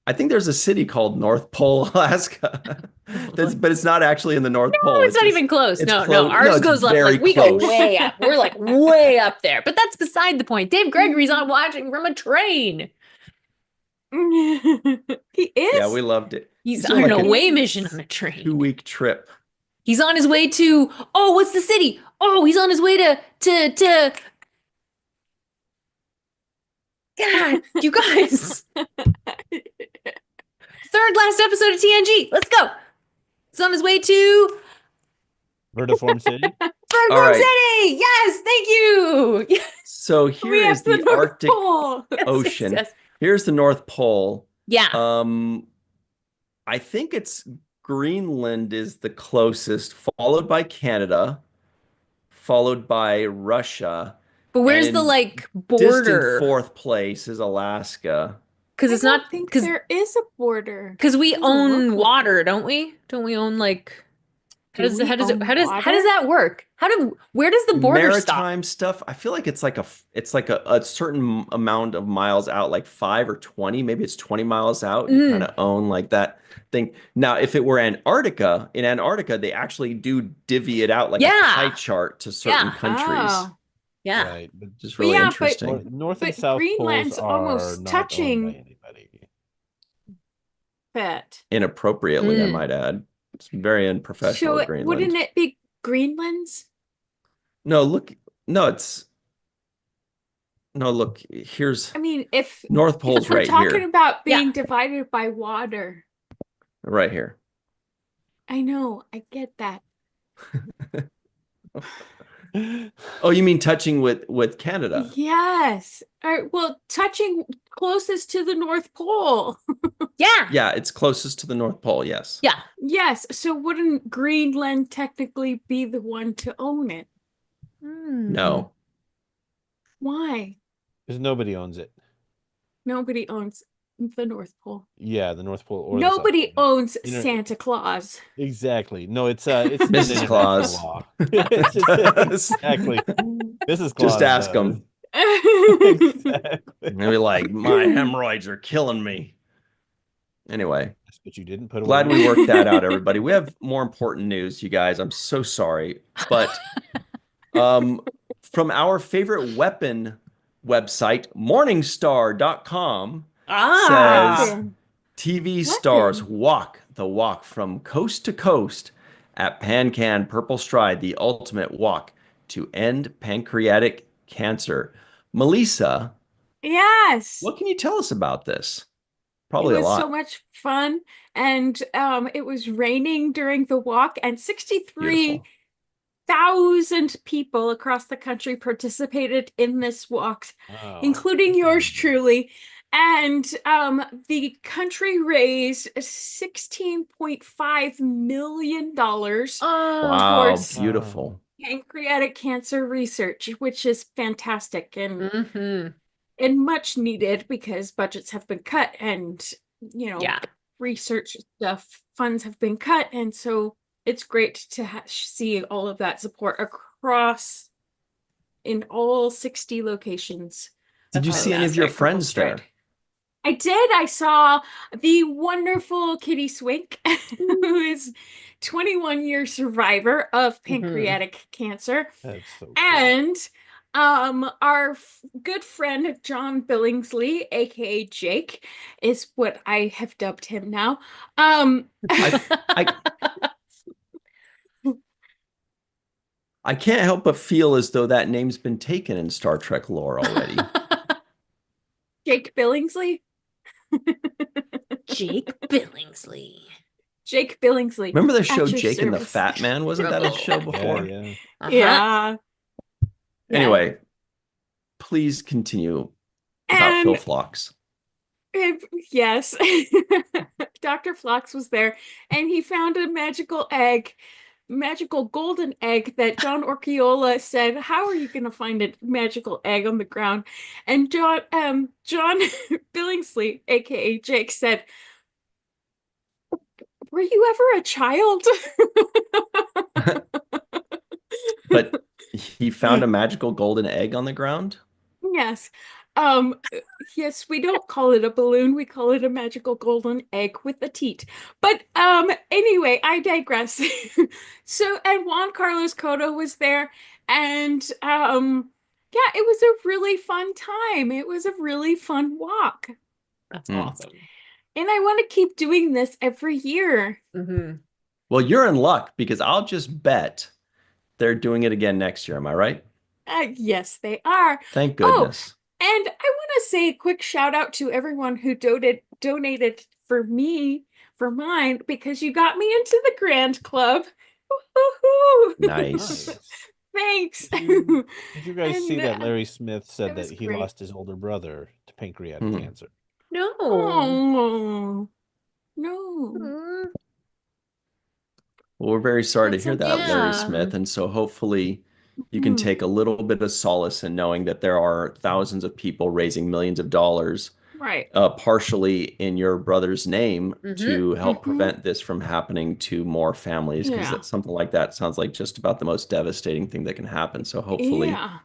I think there's a city called North Pole, Alaska. But it's not actually in the North Pole. It's not even close. it's No, close. ours it's goes very like we go close. way up. We're like way up there. But that's beside the point. Dave Gregory's on watching from a train. He is. Yeah, we loved it. He's doing on like an a away mission on a train. 2-week trip. He's on his way to, oh, what's the city? Oh, he's on his way to God, you guys. Third last episode of TNG. Let's go. He's on his way to Vertiform City. Pancan All right. City. Yes, thank you. Yes, So We here have is the North Arctic Pole. Ocean. yes. Here's the North Pole. Yeah. I think it's Greenland is the closest, followed by Canada, followed by Russia. But where's and the in like Distant border? fourth place is Alaska. Because I it's don't not think because there is a border. we Doesn't own look like water, don't we? Don't we own like Do we own how does water? that work? Where does the border stop? Maritime stuff. I feel like it's like a certain amount of miles out, like 5 or 20. Maybe it's 20 miles out. You kind of own like that thing. Now, if it were Antarctica, in Antarctica, they actually do divvy it out like a Yeah. pie chart to certain Yeah. countries. Oh. Yeah. Right. But Just Well, really yeah, but- interesting. North and But South Greenland's poles are almost not touching- owned by anybody. Bet. Inappropriately, I Mm. might add. It's very unprofessional So of Greenland. wouldn't it be Greenland's? No, look. No, it's no, look. Here's I mean, if North Pole's we're right talking here. about being Yeah. divided by water, Right here. I know, I get that. Oh, you mean touching with Canada? Yes. Well, touching closest to the North Pole. Yeah. Yeah, it's closest to the North Pole, yes. Yeah. Yes. So wouldn't Greenland technically be the one to own it? No. Why? Because nobody owns it. Nobody owns the North Pole. Yeah, the North Pole or the South Nobody Pole. owns You know- Santa Claus. Exactly. No, it's an Mrs. international Claus. law. It's just- exactly. Mrs. Claus. Just ask does. them. Exactly. Maybe like, my hemorrhoids are killing me. Anyway, But you didn't put glad away. we worked that out, everybody. We have more important news, you guys. I'm so sorry. But from our favorite weapon website, Morningstar.com, says Weapon. TV stars Weapon. walk the walk from coast to coast at Pancan Purple Stride, the ultimate walk to end pancreatic cancer. Melissa, Yes. what can you tell us about this? It Probably a was so lot. much fun, and it was raining during the walk, and 63,000 Beautiful. people across the country participated in this walk, Wow. including That's yours amazing. truly. And the country raised $16.5 million Oh, Wow, towards Wow. beautiful. pancreatic cancer research, which is fantastic mm-hmm. and much needed because budgets have been cut and, you know, Yeah. research stuff funds have been cut. And so it's great to see all of that support across in all 60 locations Did you of see any of the your Purple friends Stride. there? I did. I saw the wonderful Kitty Swink, who is 21-year survivor of Mm-hmm. pancreatic cancer, That's so cool. and our good friend John Billingsley, aka Jake, is what I have dubbed him now. I I I can't help but feel as though that name's been taken in Star Trek lore already. Jake Billingsley. Jake Billingsley. Jake Billingsley, Remember the show at your Jake and the service. Fat Man? Wasn't that a show Yeah, before? yeah. Uh-huh. Yeah. Yeah. Anyway, please continue about Phil And Phlox. yes, Dr. Flox was there and he found a magical egg, magical golden egg that John Orchiola said, "How are you going to find a magical egg on the ground?" And John Billingsley, aka Jake, said, "Were you ever a child?" But he found a magical golden egg on the ground? Yes. Um, yes, we don't call it a balloon, we call it a magical golden egg with a teat. But anyway, I digress. So, and Juan Carlos Cotto was there, and yeah, it was a really fun time. It was a really fun walk. That's Hmm. awesome. And I want to keep doing this every year. Mm-hmm. Well, you're in luck because I'll just bet they're doing it again next year. Am I right? Yes, they are. Thank Oh, goodness. and I want to say a quick shout out to everyone who donated for me for mine because you got me into the Grand Club. Woo-hoo-hoo. Nice. Nice. Thanks. Did you guys see And that Larry Smith said it that was he great. lost his older brother to pancreatic Hmm. cancer? No. Oh, no. Mm, Well, we're very sorry to That's hear that, Larry unfortunate. Smith. yeah. And so hopefully you can Mhm. take a little bit of solace in knowing that there are thousands of people raising millions of dollars, Right. partially in your brother's name Mm-hmm. to help Mhm. prevent this from happening to more families, because Yeah. something like that sounds like just about the most devastating thing that can happen. So hopefully Yeah.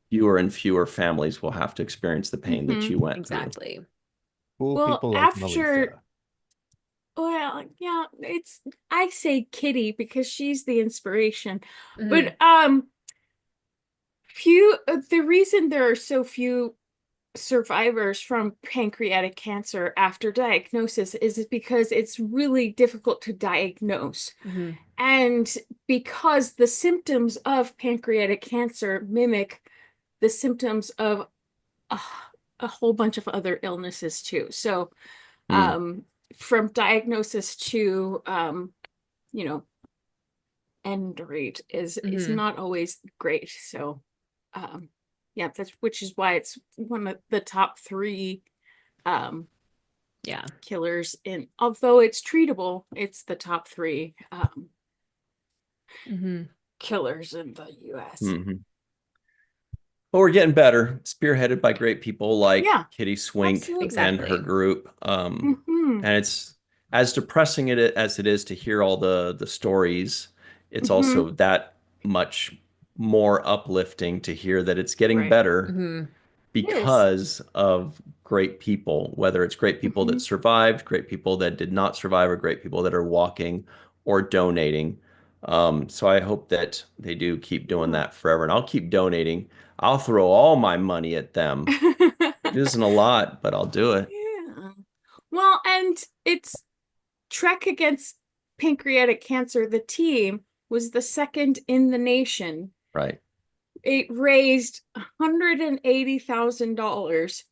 fewer and fewer families will have to experience the pain that Mhm. you went through. Exactly. Cool Well, people like after, Melissa. well, yeah, I say Kitty because she's the inspiration. Mm-hmm. But the reason there are so few survivors from pancreatic cancer after diagnosis is because it's really difficult to diagnose. Mm-hmm. And because the symptoms of pancreatic cancer mimic the symptoms of a, a whole bunch of other illnesses too. So Hmm. from diagnosis to you know, end rate is Mm-hmm. not always great. So yeah, that's which is why it's one of the top three um Yeah. killers in, although it's treatable, it's the top three Mm-hmm. killers in the US. Mhm. Well, we're getting better, spearheaded by great people like Yeah, Kitty Swink absolutely. and her Exactly. group. Hmm. And it's as depressing as it is to hear all the stories, it's Hmm. also that much more uplifting to hear that it's getting Right. better Mm-hmm. It is. because of great people, whether it's great people that Hmm. survived, great people that did not survive, or great people that are walking or donating. So I hope that they do keep doing Yeah. that forever. And I'll keep donating. I'll throw all my money at them. It isn't a lot, but I'll do it. Yeah. Well, and it's Trek Against Pancreatic Cancer, the team was the second in the nation. Right. It raised $180,000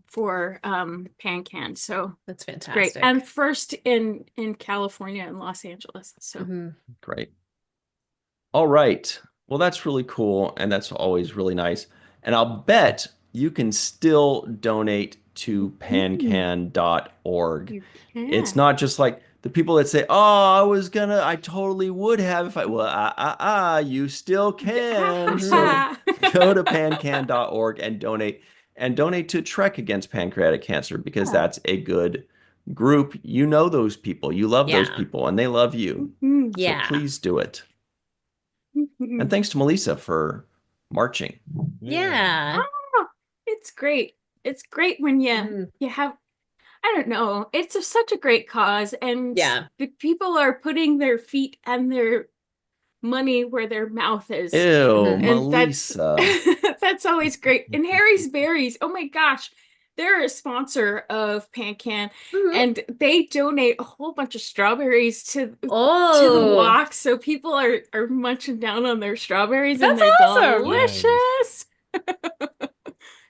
for Pancan. So That's it's great. fantastic. And first in California and Los Angeles. So Great. All right. Well, that's really cool, and that's always really nice. And I'll bet you can still donate to pancan.org. you It's can. not just like the people that say, "Oh, I totally would have if I." Well, you still can. So go to pancan.org and donate to Trek Against Pancreatic Cancer because Yeah. that's a good group. You know those people, you love those Yeah. people, and they love you. Mhm. So Yeah. please do it. Mhm. And thanks to Melissa for marching. Yeah. Oh, it's great. It's great when Mhm. you have, I don't know, such a great cause, and Yeah. the people are putting their feet and their money where their mouth is. Ew, And that's Melissa. that's always great. And Harry's Berries, oh my gosh, they're a sponsor of Pancan, Mhm. and they donate a whole bunch of strawberries to the Oh, walk, so people are munching down on their strawberries, and that's they're awesome. Nice. delicious.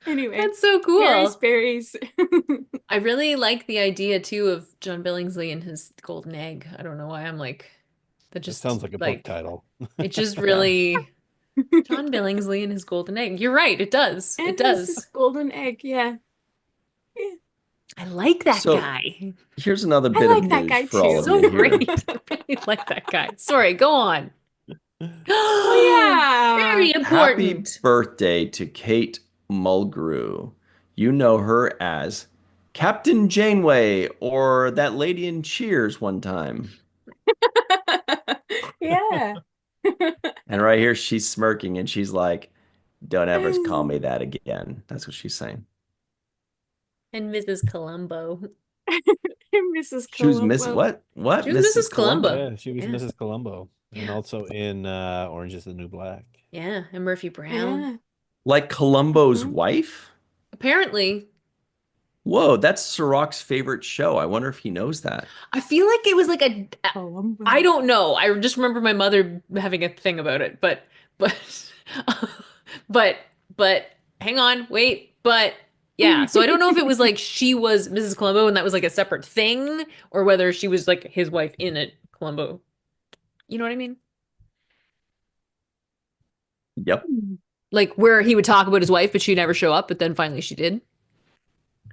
Anyway, That's so Harry's cool. Berries. I really like the idea too of John Billingsley and his golden egg. I don't know why I'm like that That just sounds like a book title. it just Yeah. really John Billingsley and his golden egg. You're right, it does. It And this is does. golden egg, yeah. Yeah. I like that So guy. here's another I bit of like that news guy for all too. of So you here. great. I really like that guy. Sorry, go on. Oh Very yeah. Happy important. birthday to Kate Mulgrew. You know her as Captain Janeway or that lady in Cheers one time. Yeah. And right here, she's smirking and she's like, "Don't ever call me that again." That's what she's saying. And Mrs. Columbo. Mrs. She was Miss Columbo. what? What? She was Mrs. Mrs. Columbo? Columbo. Yeah, she was Yeah. Mrs. Columbo, and Yeah. also in Orange is the New Black. Yeah. And Murphy Brown. Yeah. Like Columbo's Mhm. wife? Apparently, Whoa, that's Sirach's favorite show. I wonder if he knows that. I feel like it was like Columbo. I don't know. I just remember my mother having a thing about it, but but but hang on, wait, but yeah. So I don't know if it was like she was Mrs. Columbo and that was like a separate thing, or whether she was like his wife in it, Columbo. You know what I mean? Yep. Like where he would talk about his wife, but she'd never show up, but then finally she did.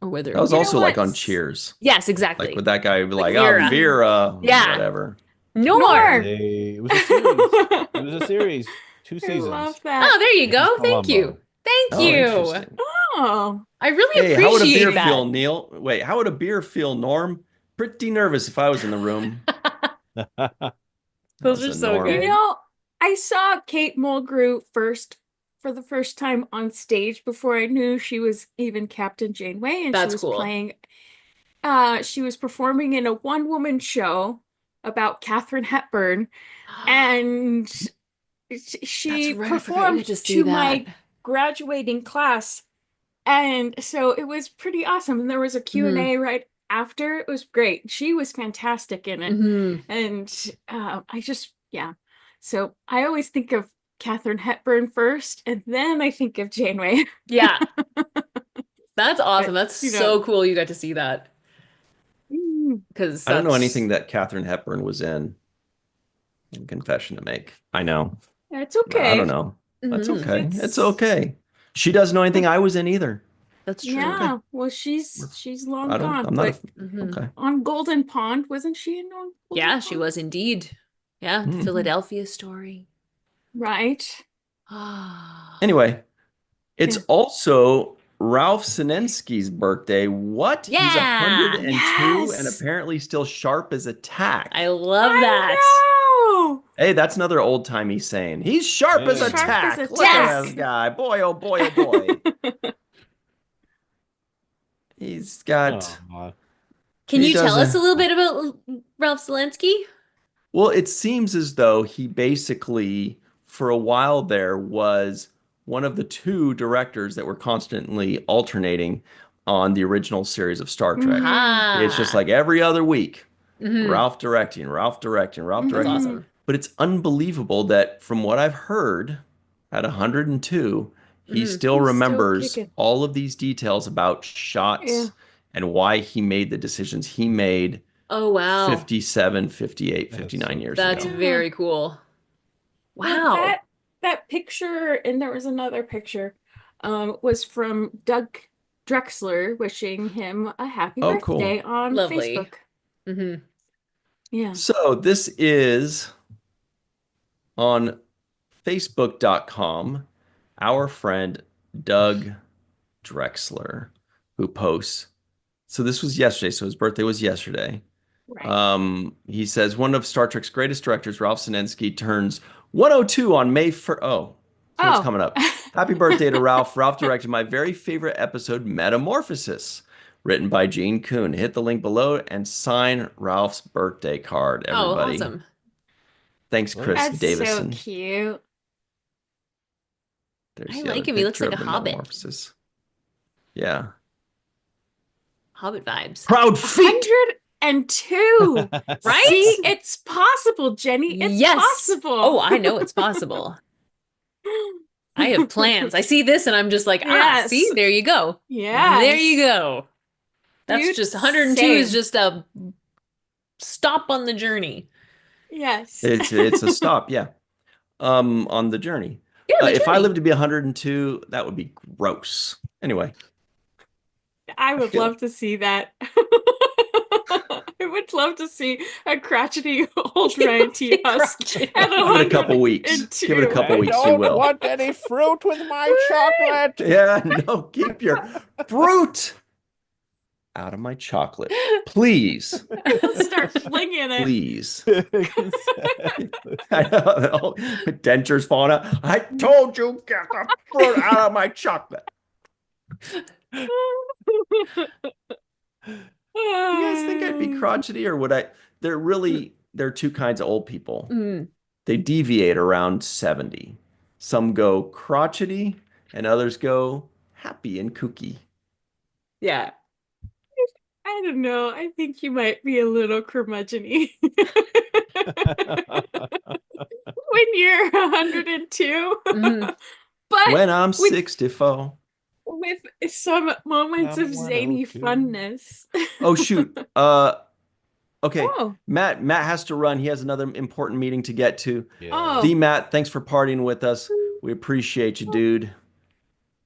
Or whether That was You know also like on what? Cheers. yes, Like exactly. with that guy, like, Vera. oh, Vera, Yeah. whatever. Nor. Nor. It was a series. It was a series, 2 I seasons. love that. Oh, there you Mrs. go. Thank you. Columbo. Thank Oh, you. interesting. Oh. I really Hey, how would a beer appreciate feel, that. Neil? Wait, how would a beer feel, Norm? Pretty nervous if I was in the room. That Those was are a so Norm. You good. know, I saw Kate Mulgrew for the first time on stage before I knew she was even Captain Janeway, and That's she was cool. playing she was performing in a one-woman show about Katharine Hepburn, and she right, I forgot you performed get to see to that. my graduating class, and so it was pretty awesome. And there was a Q&A right after. It was great. She was fantastic in it. Mhm. And I just, yeah. So I always think of Katharine Hepburn first, and then I think of Janeway. Yeah. That's awesome. But, That's you know, so cool you got to see that. Because I don't know that's anything that Katharine Hepburn was in. Confession to make. I know. it's I okay. don't know. That's Mhm. okay. It's It's okay. She doesn't know anything I was in either. That's true. yeah. Well, she's long I don't, gone, I'm not but a, Mhm. okay. on Golden Pond, wasn't she in on Golden Yeah, she Pond? was indeed. Yeah, the Hmm. Philadelphia story. Right. Ah. Anyway, it's Yeah. also Ralph Senensky's birthday. What? He's Yeah. 102 and Yes. apparently still sharp as a tack. I love I that. know. Hey, that's another old-timey saying. He's sharp as a Yeah. Sharp as tack. a Look at tack. this guy. Boy, oh boy, oh boy. He's got, Aw. Can he you does tell us a, a little bit about Ralph Zelensky? well, it seems as though he basically, for a while there, was one of the two directors that were constantly alternating on the original series of Star Trek. Mhm. It's just Ah. like every other week, Mhm. Ralph directing, Ralph directing, Ralph Mhm. That's directing. awesome. But it's unbelievable that from what I've heard, at 102, He still He's still remembers kicking. all of these details about Yeah. shots and why he made the decisions he made Oh, wow. 57, 58, That's 59 so years cool. That's ago. very cool. Well, Wow. that picture, and there was another picture, was from Doug Drexler wishing him a happy Oh, cool. birthday on Lovely. Facebook. Yeah. So this is on Facebook.com, our friend Doug Drexler, who posts. So this was yesterday. So his birthday was yesterday. Right. He says one of Star Trek's greatest directors, Ralph Senensky, turns 102 on May 1st. Oh, so it's Oh. coming up. Happy birthday to Ralph. Ralph directed my very favorite episode, Metamorphosis, written by Gene Kuhn. Hit the link below and sign Ralph's birthday card, Oh, everybody. awesome. Thanks, Chris That's so Davison. cute. There's I the other like him. He looks picture like of a the hobbit. Metamorphosis. Yeah. Hobbit vibes. Proud feet. 102. Right? See, it's possible, Jenny. It's Yes. possible. Oh, I know it's possible. I have plans. I see this and I'm just like, Yes. see, there you go. Yes. There you go. That's Dude, just 102 is same. just a stop on the journey. Yes. It's a stop, yeah. On the journey. Yeah, the If I journey. lived to be 102, that would be gross. Anyway, I would feel- love to see that. I would love to see a crotchety old Ryan T. Husk Crotchety. at give it a couple weeks. 102. Give it a couple I weeks, you don't will. want any fruit with my chocolate. Yeah, no, keep your fruit out of my chocolate. Please. I'll start flinging it. Please. Exactly. I know. Dentures falling out. I told you, get the fruit out of my chocolate. You guys think I'd be crotchety, or would I? There are two kinds of old people. Mm. They deviate around 70. Some go crotchety and others go happy and kooky. Yeah. I don't know. I think you might be a little curmudgeon-y when you're 102. Mhm. But When I'm with 64. with some moments I'm of zany 102. funness. Oh shoot. Okay. Oh. Matt has to run. He has another important meeting to get to. Oh. The Matt, thanks for partying with us. We appreciate you, dude.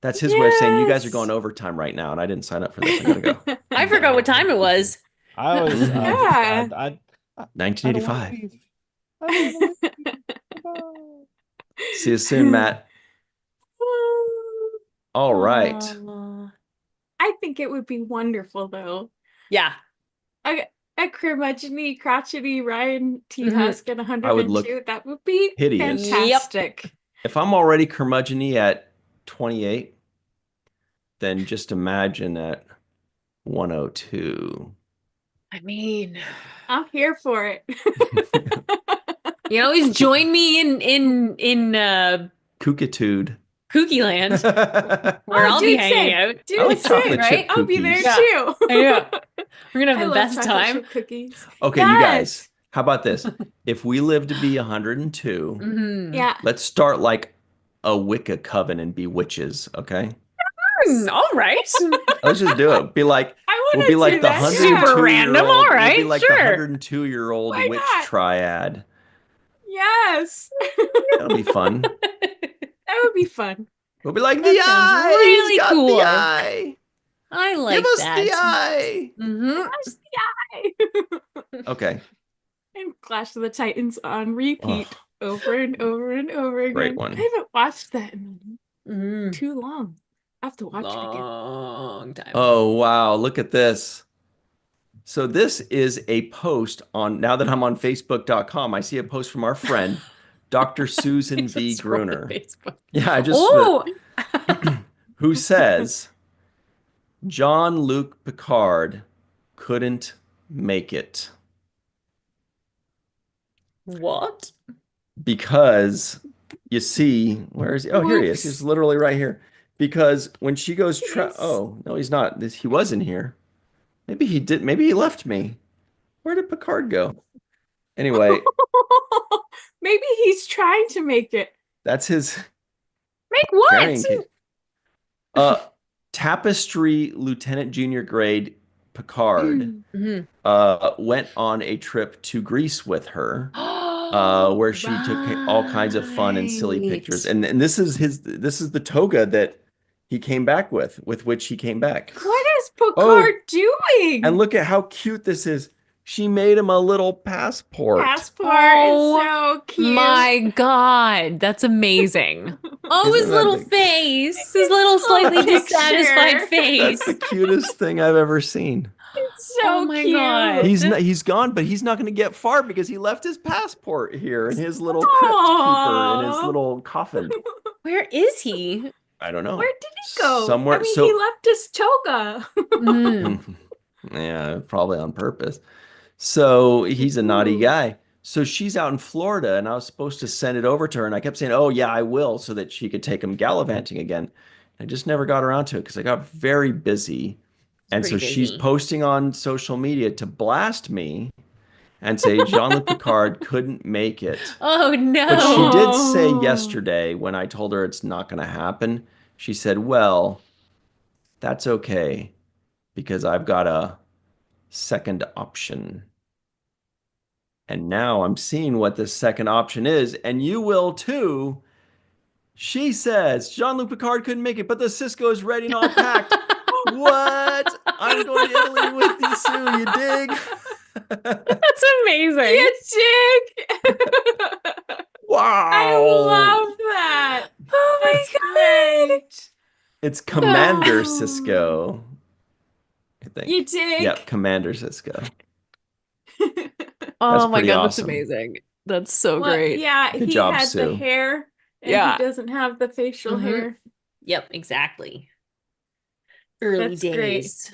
That's his way of saying you guys are Yes. going overtime right now, and I didn't sign up for this. I gotta go. I forgot what time it was. I was Yeah. I don't wanna 1985. leave. I don't wanna leave. Bye. See you soon, Matt. All right. Aw. I think it would be wonderful though. Yeah. A curmudgeon-y, crotchety Ryan T. Mhm. Husk at 102. would look That would be hideous. fantastic. If I'm already curmudgeon-y at 28, then just imagine at 102. I mean, I'm here for it. you can always join me in Kookitude. Kooky Land where Oh, I'll be dude, hanging same. out. Dude, I like same, chocolate right? chip I'll be there cookies. too. Yeah. We're gonna I have the love best chocolate time. chip cookies. Okay, you guys, Yes. how about this? If we live to be 102, Mhm. Yeah. let's start like a Wicca coven and be witches, okay? All right. Let's just do it. Be like, I we'll want be to like do the that. 102 Super random, year all old. We'll be right, like the sure. 102-year-old Why witch not? triad. Yes. That'll be fun. That would be fun. We'll be like That the sounds eye. really He's got cool. the eye. I like Give us that. the eye. Mhm. Clash the Eye. Okay, And Clash of the Titans on repeat over and over and over again. Great one. I haven't watched that in Mhm. too long. I have to watch it again. Long time. Oh, wow. Look at this. So this is a post on, now that I'm on Facebook.com, I see a post from our friend, Dr. Susan V. Just scroll to Gruner. Facebook. Yeah, I just, Oh, who says, Jean-Luc Picard couldn't make it what? because you see, where is he? Oh, here he is. Whoops. He's literally right here. Because when she goes, Yes. oh, no, he's not. He was in here. Maybe he did. Maybe he left me. Where did Picard go? Anyway, Maybe he's trying to make it. that's his Make what? carrying case. Uh, Tapestry Lieutenant Junior Grade Picard Mhm. went on a trip to Greece with her, Oh, where she took all kinds of fun and silly pictures. And this is the toga that he came back with which he came back. What is Picard Oh, and doing? look at how cute this is. She made him a little passport. Passport is Oh so cute. my God, that's amazing. Oh, Isn't his that little big? face, his little slightly Little dissatisfied picture. That's the face. cutest thing I've ever seen. It's Oh so my cute. God. He's gone, but he's not going to get far because he left his passport here in his little crypt keeper in his Aww. little coffin. Where is he? I don't know. Where did he go? I Somewhere. mean, he So, left his toga. Mm. yeah, probably on purpose. So he's a naughty Ooh. guy. So she's out in Florida, and I was supposed to send it over to her, and I kept saying, "Oh yeah, I will," so that she could take him gallivanting again. I just never got around to it because I got very busy. It's And pretty so she's busy. posting on social media to blast me and say Jean-Luc Picard couldn't make it. Oh But she no. did say Oh. yesterday when I told her it's not going to happen, she said, "Well, that's okay because I've got a second option." And now I'm seeing what this second option is, and you will too. She says Jean-Luc Picard couldn't make it, but the Cisco is ready and all packed. What? I'm going to Italy with you, Sue. You dig? That's amazing. You dick. I Wow. love that. Oh my That's God. great. It's Commander Cisco, I You think. Yep, dig. Commander Cisco. That's Oh my pretty God, that's awesome. amazing. That's so Well, great. yeah, Good he job, had the Sue. hair and he Yeah. doesn't have the facial Mhm. hair. Yep, exactly. Early That's great. days.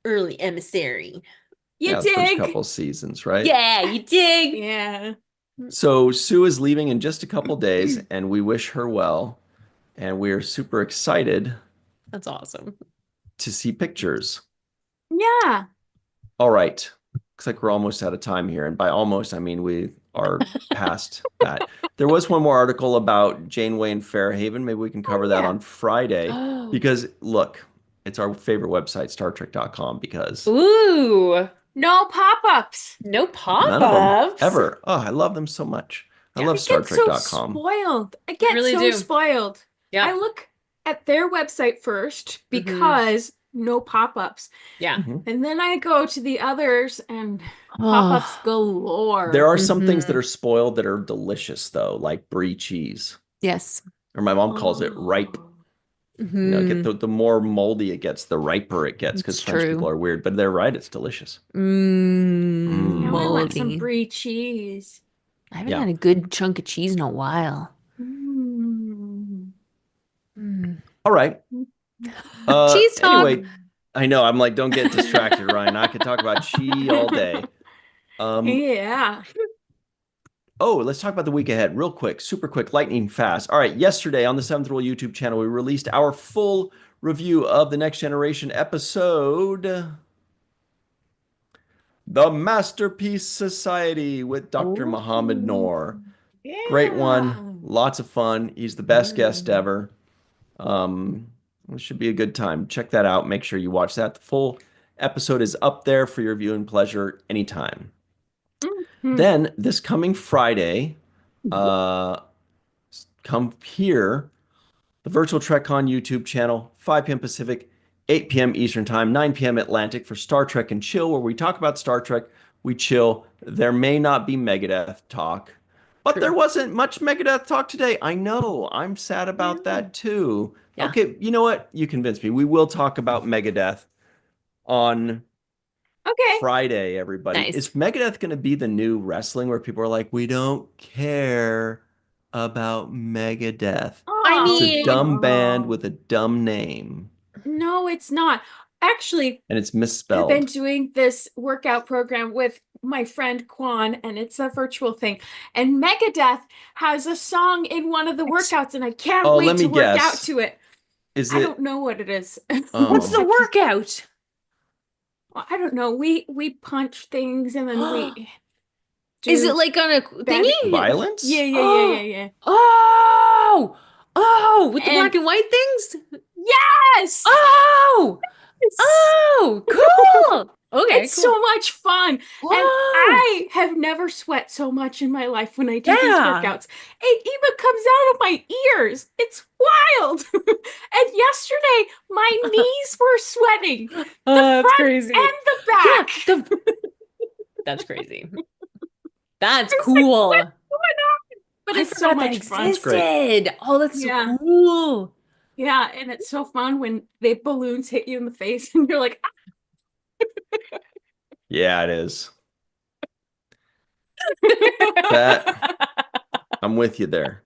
Early emissary. You Yeah, the first dig. couple seasons, right? Yeah, you dig. Yeah. So Sue is leaving in just a couple days, and we wish her well. And we are super excited That's awesome. to see pictures. Yeah. All right. Looks like we're almost out of time here. And by almost, I mean we are past that. There was one more article about Janeway and Fairhaven. Maybe we can cover that yeah. on Friday. Because look, it's our favorite website, StarTrek.com, because Ooh, No pop-ups. no none of them pop-ups. ever. Oh, I love them so much. I Yeah. love I get so StarTrek.com. spoiled. I You get really so do. spoiled. Yeah. I look at their website first Mhm. because no pop-ups. Yeah. Mhm. And then I go to the others and Oh. pop-ups galore. There are some things that Mhm. are spoiled that are delicious, though, like brie cheese. Yes. Or my mom calls it ripe. Oh. You know, Mhm. the more moldy it gets, the riper it gets, because It's French people true. are weird. But they're right, it's delicious. Now I want some Moldy. brie cheese. I haven't Yeah. had a good chunk of cheese in a while. Mm. All right. Cheese talk. Anyway, I know I'm like, don't get distracted, Ryan. I could talk about chi all day. Yeah. Oh, let's talk about the week ahead real quick, super quick, lightning fast. All right, yesterday on the Seventh Rule YouTube channel, we released our full review of the Next Generation episode, The Masterpiece Society with Dr. Muhammad Noor. Great one, lots of fun. He's the best guest ever. It should be a good time. Check that out. Make sure you watch that. The full episode is up there for your viewing pleasure anytime. Mhm. Then this coming Friday, come here, the Virtual TrekCon YouTube channel, 5 p.m. Pacific, 8 p.m. Eastern Time, 9 p.m. Atlantic for Star Trek and Chill, where we talk about Star Trek, we chill. There may not be Megadeth talk, but there wasn't much Megadeth talk today. I know. I'm sad about that too. Yeah. Okay, you know what? You convinced me. We will talk about Megadeth on Okay. Friday, everybody. Nice. Is Megadeth going to be the new wrestling where people are like, we don't care about Megadeth? I It's a mean- dumb band with a dumb name, No, it's not. Actually, and it's I've been misspelled. doing this workout program with my friend Quan, and it's a virtual thing. And Megadeth has a song in one of the workouts, and I can't Oh, wait let me to work out guess. to it. Is I it? don't know what it is. What's the Oh. workout? I don't know. We punch things and then we Is do it like on a bad- thingy? Violence? Yeah. Oh, with the And- black and white things? Yes! Oh! Yes! Oh, cool. Okay, It's cool. so much fun. And Whoa. I have never sweat so much in my life when I do these Yeah. workouts. It even comes out of my ears. It's wild. And yesterday, my knees were sweating, the That's front crazy. and the Yeah, back. that's crazy. That's I was like, cool. what's going on? But I it's so forgot that much fun. That's great. existed. Oh, that's so Yeah. cool. Yeah. And it's so fun when the balloons hit you in the face and you're like, Yeah, it is. That I'm with you there.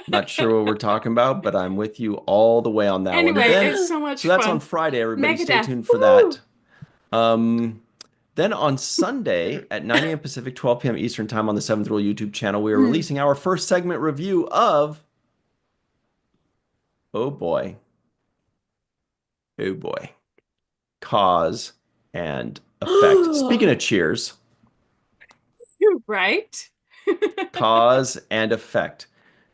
Not sure what we're talking about, but I'm with you all the way on that one. Anyway, Then, it's so much so that's fun. on Friday, everybody. Stay Megadeth. tuned for Woo! that. Then on Sunday at 9 a.m. Pacific, 12 p.m. Eastern Time on the Seventh Rule YouTube channel, we are releasing our first segment review of, oh boy, cause and effect. Speaking of cheers, Right? cause and effect.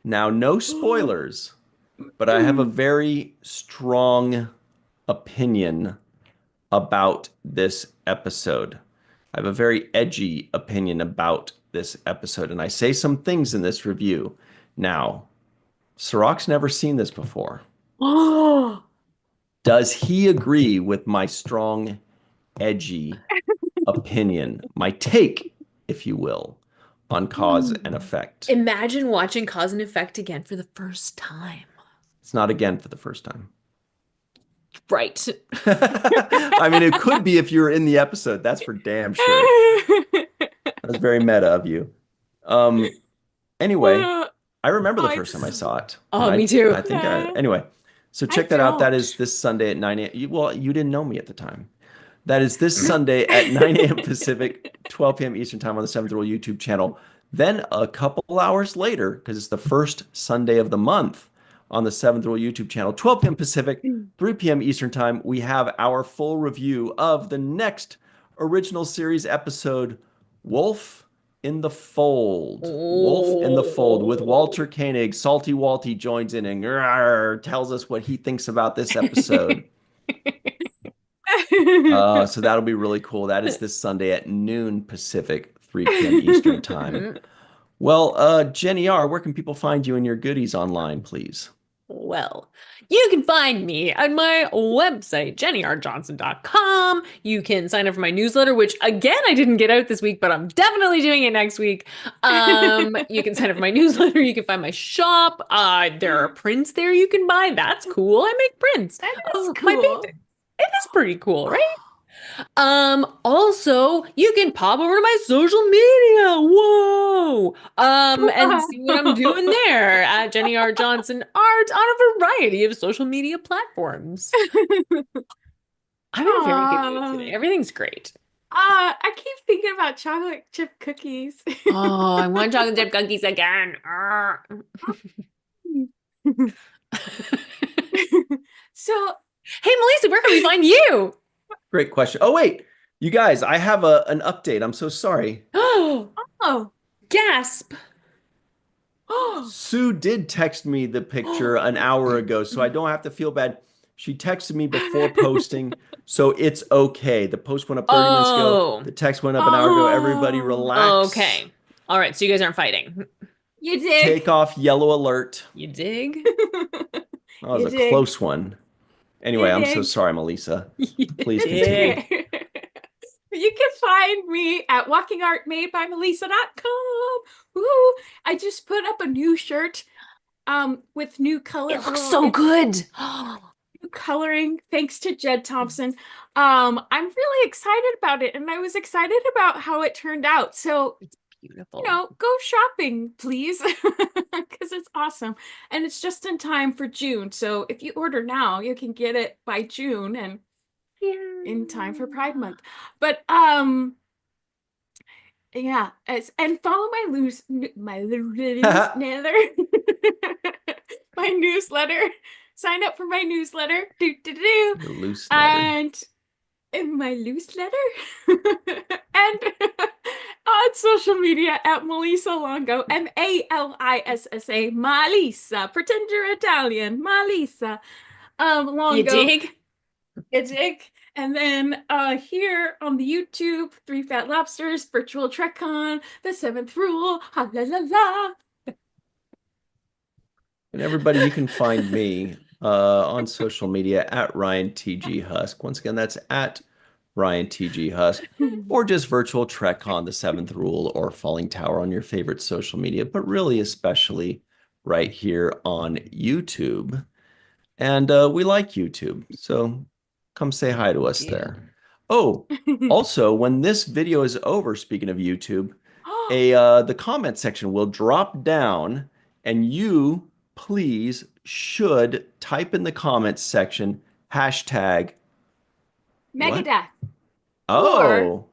Now, no spoilers, but I have a very strong opinion about this episode. I have a very edgy opinion about this episode, and I say some things in this review. Now, Sirach's never seen this before. Oh, Does he agree with my strong, edgy opinion, my take, if you will, on cause and effect? Imagine watching Cause and Effect again for the first time. It's not again for the first time. Right. I mean, it could be if you were in the episode. That's for damn sure. That was very meta of you. Anyway, I remember the first time I saw it. Oh, And me too. I think anyway. So I check that out. That don't. is this Sunday at 9 a.m. Well, you didn't know me at the time. That is this Sunday at 9 a.m. Pacific, 12 p.m. Eastern Time on the Seventh Rule YouTube channel. Then a couple hours later, because it's the first Sunday of the month on the Seventh Rule YouTube channel, 12 p.m. Pacific, 3 p.m. Eastern Time, we have our full review of the next original series episode, Wolf in the Fold. Wolf in the Fold with Walter Koenig. Salty Walty joins in and tells us what he thinks about this episode. So that'll be really cool. That is this Sunday at noon Pacific, 3 p.m. Eastern Time. Well, Jenny R., where can people find you and your goodies online, please? Well, you can find me at my website, jennyrjohnson.com. You can sign up for my newsletter, which again, I didn't get out this week, but I'm definitely doing it next week. You can sign up for my newsletter. You can find my shop. There are prints there you can buy. That's cool. I make prints. That is My cool. paintings. It is pretty cool, right? Also, you can pop over to my social media. Whoa. And see what I'm doing there at Jenny R. Johnson Art on a variety of social media platforms. I'm in a very good mood today. Everything's great. I keep thinking about chocolate chip cookies. Oh, I want chocolate chip cookies again. So, Hey, Melissa, where can we find you? Great question. Oh, wait. You guys, I have an update. I'm so sorry. Oh, oh, gasp. Sue did text me the picture an hour ago, so I don't have to feel bad. She texted me before posting, so it's okay. The post went up 30 minutes ago. The text went up an hour ago. Everybody relax. Okay. All right, so you guys aren't fighting. you did. Take off yellow alert. You dig? That was You a dig. close one. Anyway, You I'm so dig. sorry, Melissa. Please It's continue. okay. You can find me at walkingartmadebymelissa.com. Woo! I just put up a new shirt with new color. It looks so good. New coloring thanks to Jed Thompson. I'm really excited about it, and I was excited about how it turned out. So, Beautiful. go shopping, please, because it's awesome. And it's just in time for June. So if you order now, you can get it by June and in time for Pride Month. But yeah, and follow my newsletter. My newsletter. Sign up for my newsletter. The loose letter. And in my newsletter. And On social media at Melissa Longo, Malissa, Malissa. Pretend you're Italian, Malissa. You Longo, dig? And then here on the YouTube, Three Fat Lobsters, Virtual TrekCon, The Seventh Rule, ha la la la. And everybody, you can find me on social media at Ryan TG Husk. Once again, that's at Ryan TG Husk, or just Virtual TrekCon, The Seventh Rule, or Falling Tower on your favorite social media, but really especially right here on YouTube. And we like YouTube, so come say hi to us there. Oh, also, when this video is over, speaking of YouTube, the comment section will drop down, and you please should type in the comments section hashtag what? Megadeth or Oh, I don't.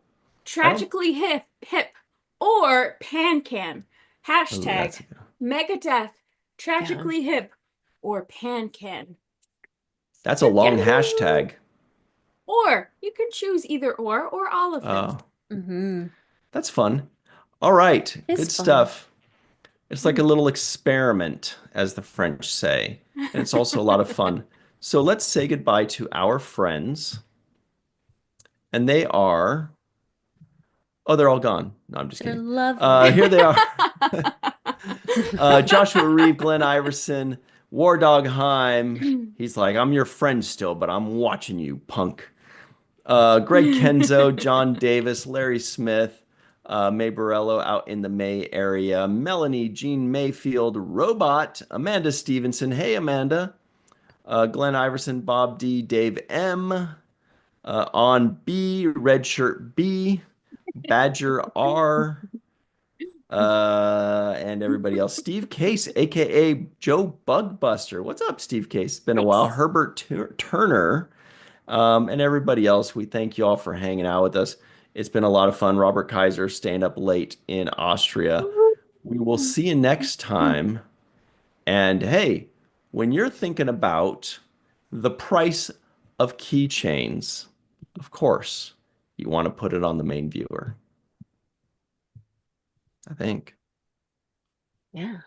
Tragically Hip or Pancan. Oh, Hashtag that's a good. Megadeth, Yeah. Tragically Hip or Pancan. That's a long Yeah. hashtag. Or you can choose either or all of them. Mm-hmm. That's fun. All right, It's good fun. stuff. It's like a little experiment, as the French say, and it's also a lot of fun. So let's say goodbye to our friends, and they are. Oh, they're all gone. No, I'm just They're kidding. lovely. Here they are. Joshua Reeve, Glenn Iverson, War Dog Heim. He's like, I'm your friend still, but I'm watching you, punk. Greg Kenzo, John Davis, Larry Smith, May Borello out in the May area, Melanie, Jean Mayfield, Robot, Amanda Stevenson. Hey, Amanda. Glenn Iverson, Bob D, Dave M, On B, Redshirt B, Badger R, and everybody else. Steve Case, aka Joe Bugbuster. What's up, Steve Case? It's been a while. Thanks. Herbert Turner, and everybody else. We thank you all for hanging out with us. It's been a lot of fun. Robert Kaiser staying up late in Austria. We will see you next time. And hey, when you're thinking about the price of keychains, of course, you want to put it on the main viewer. I think. Yeah.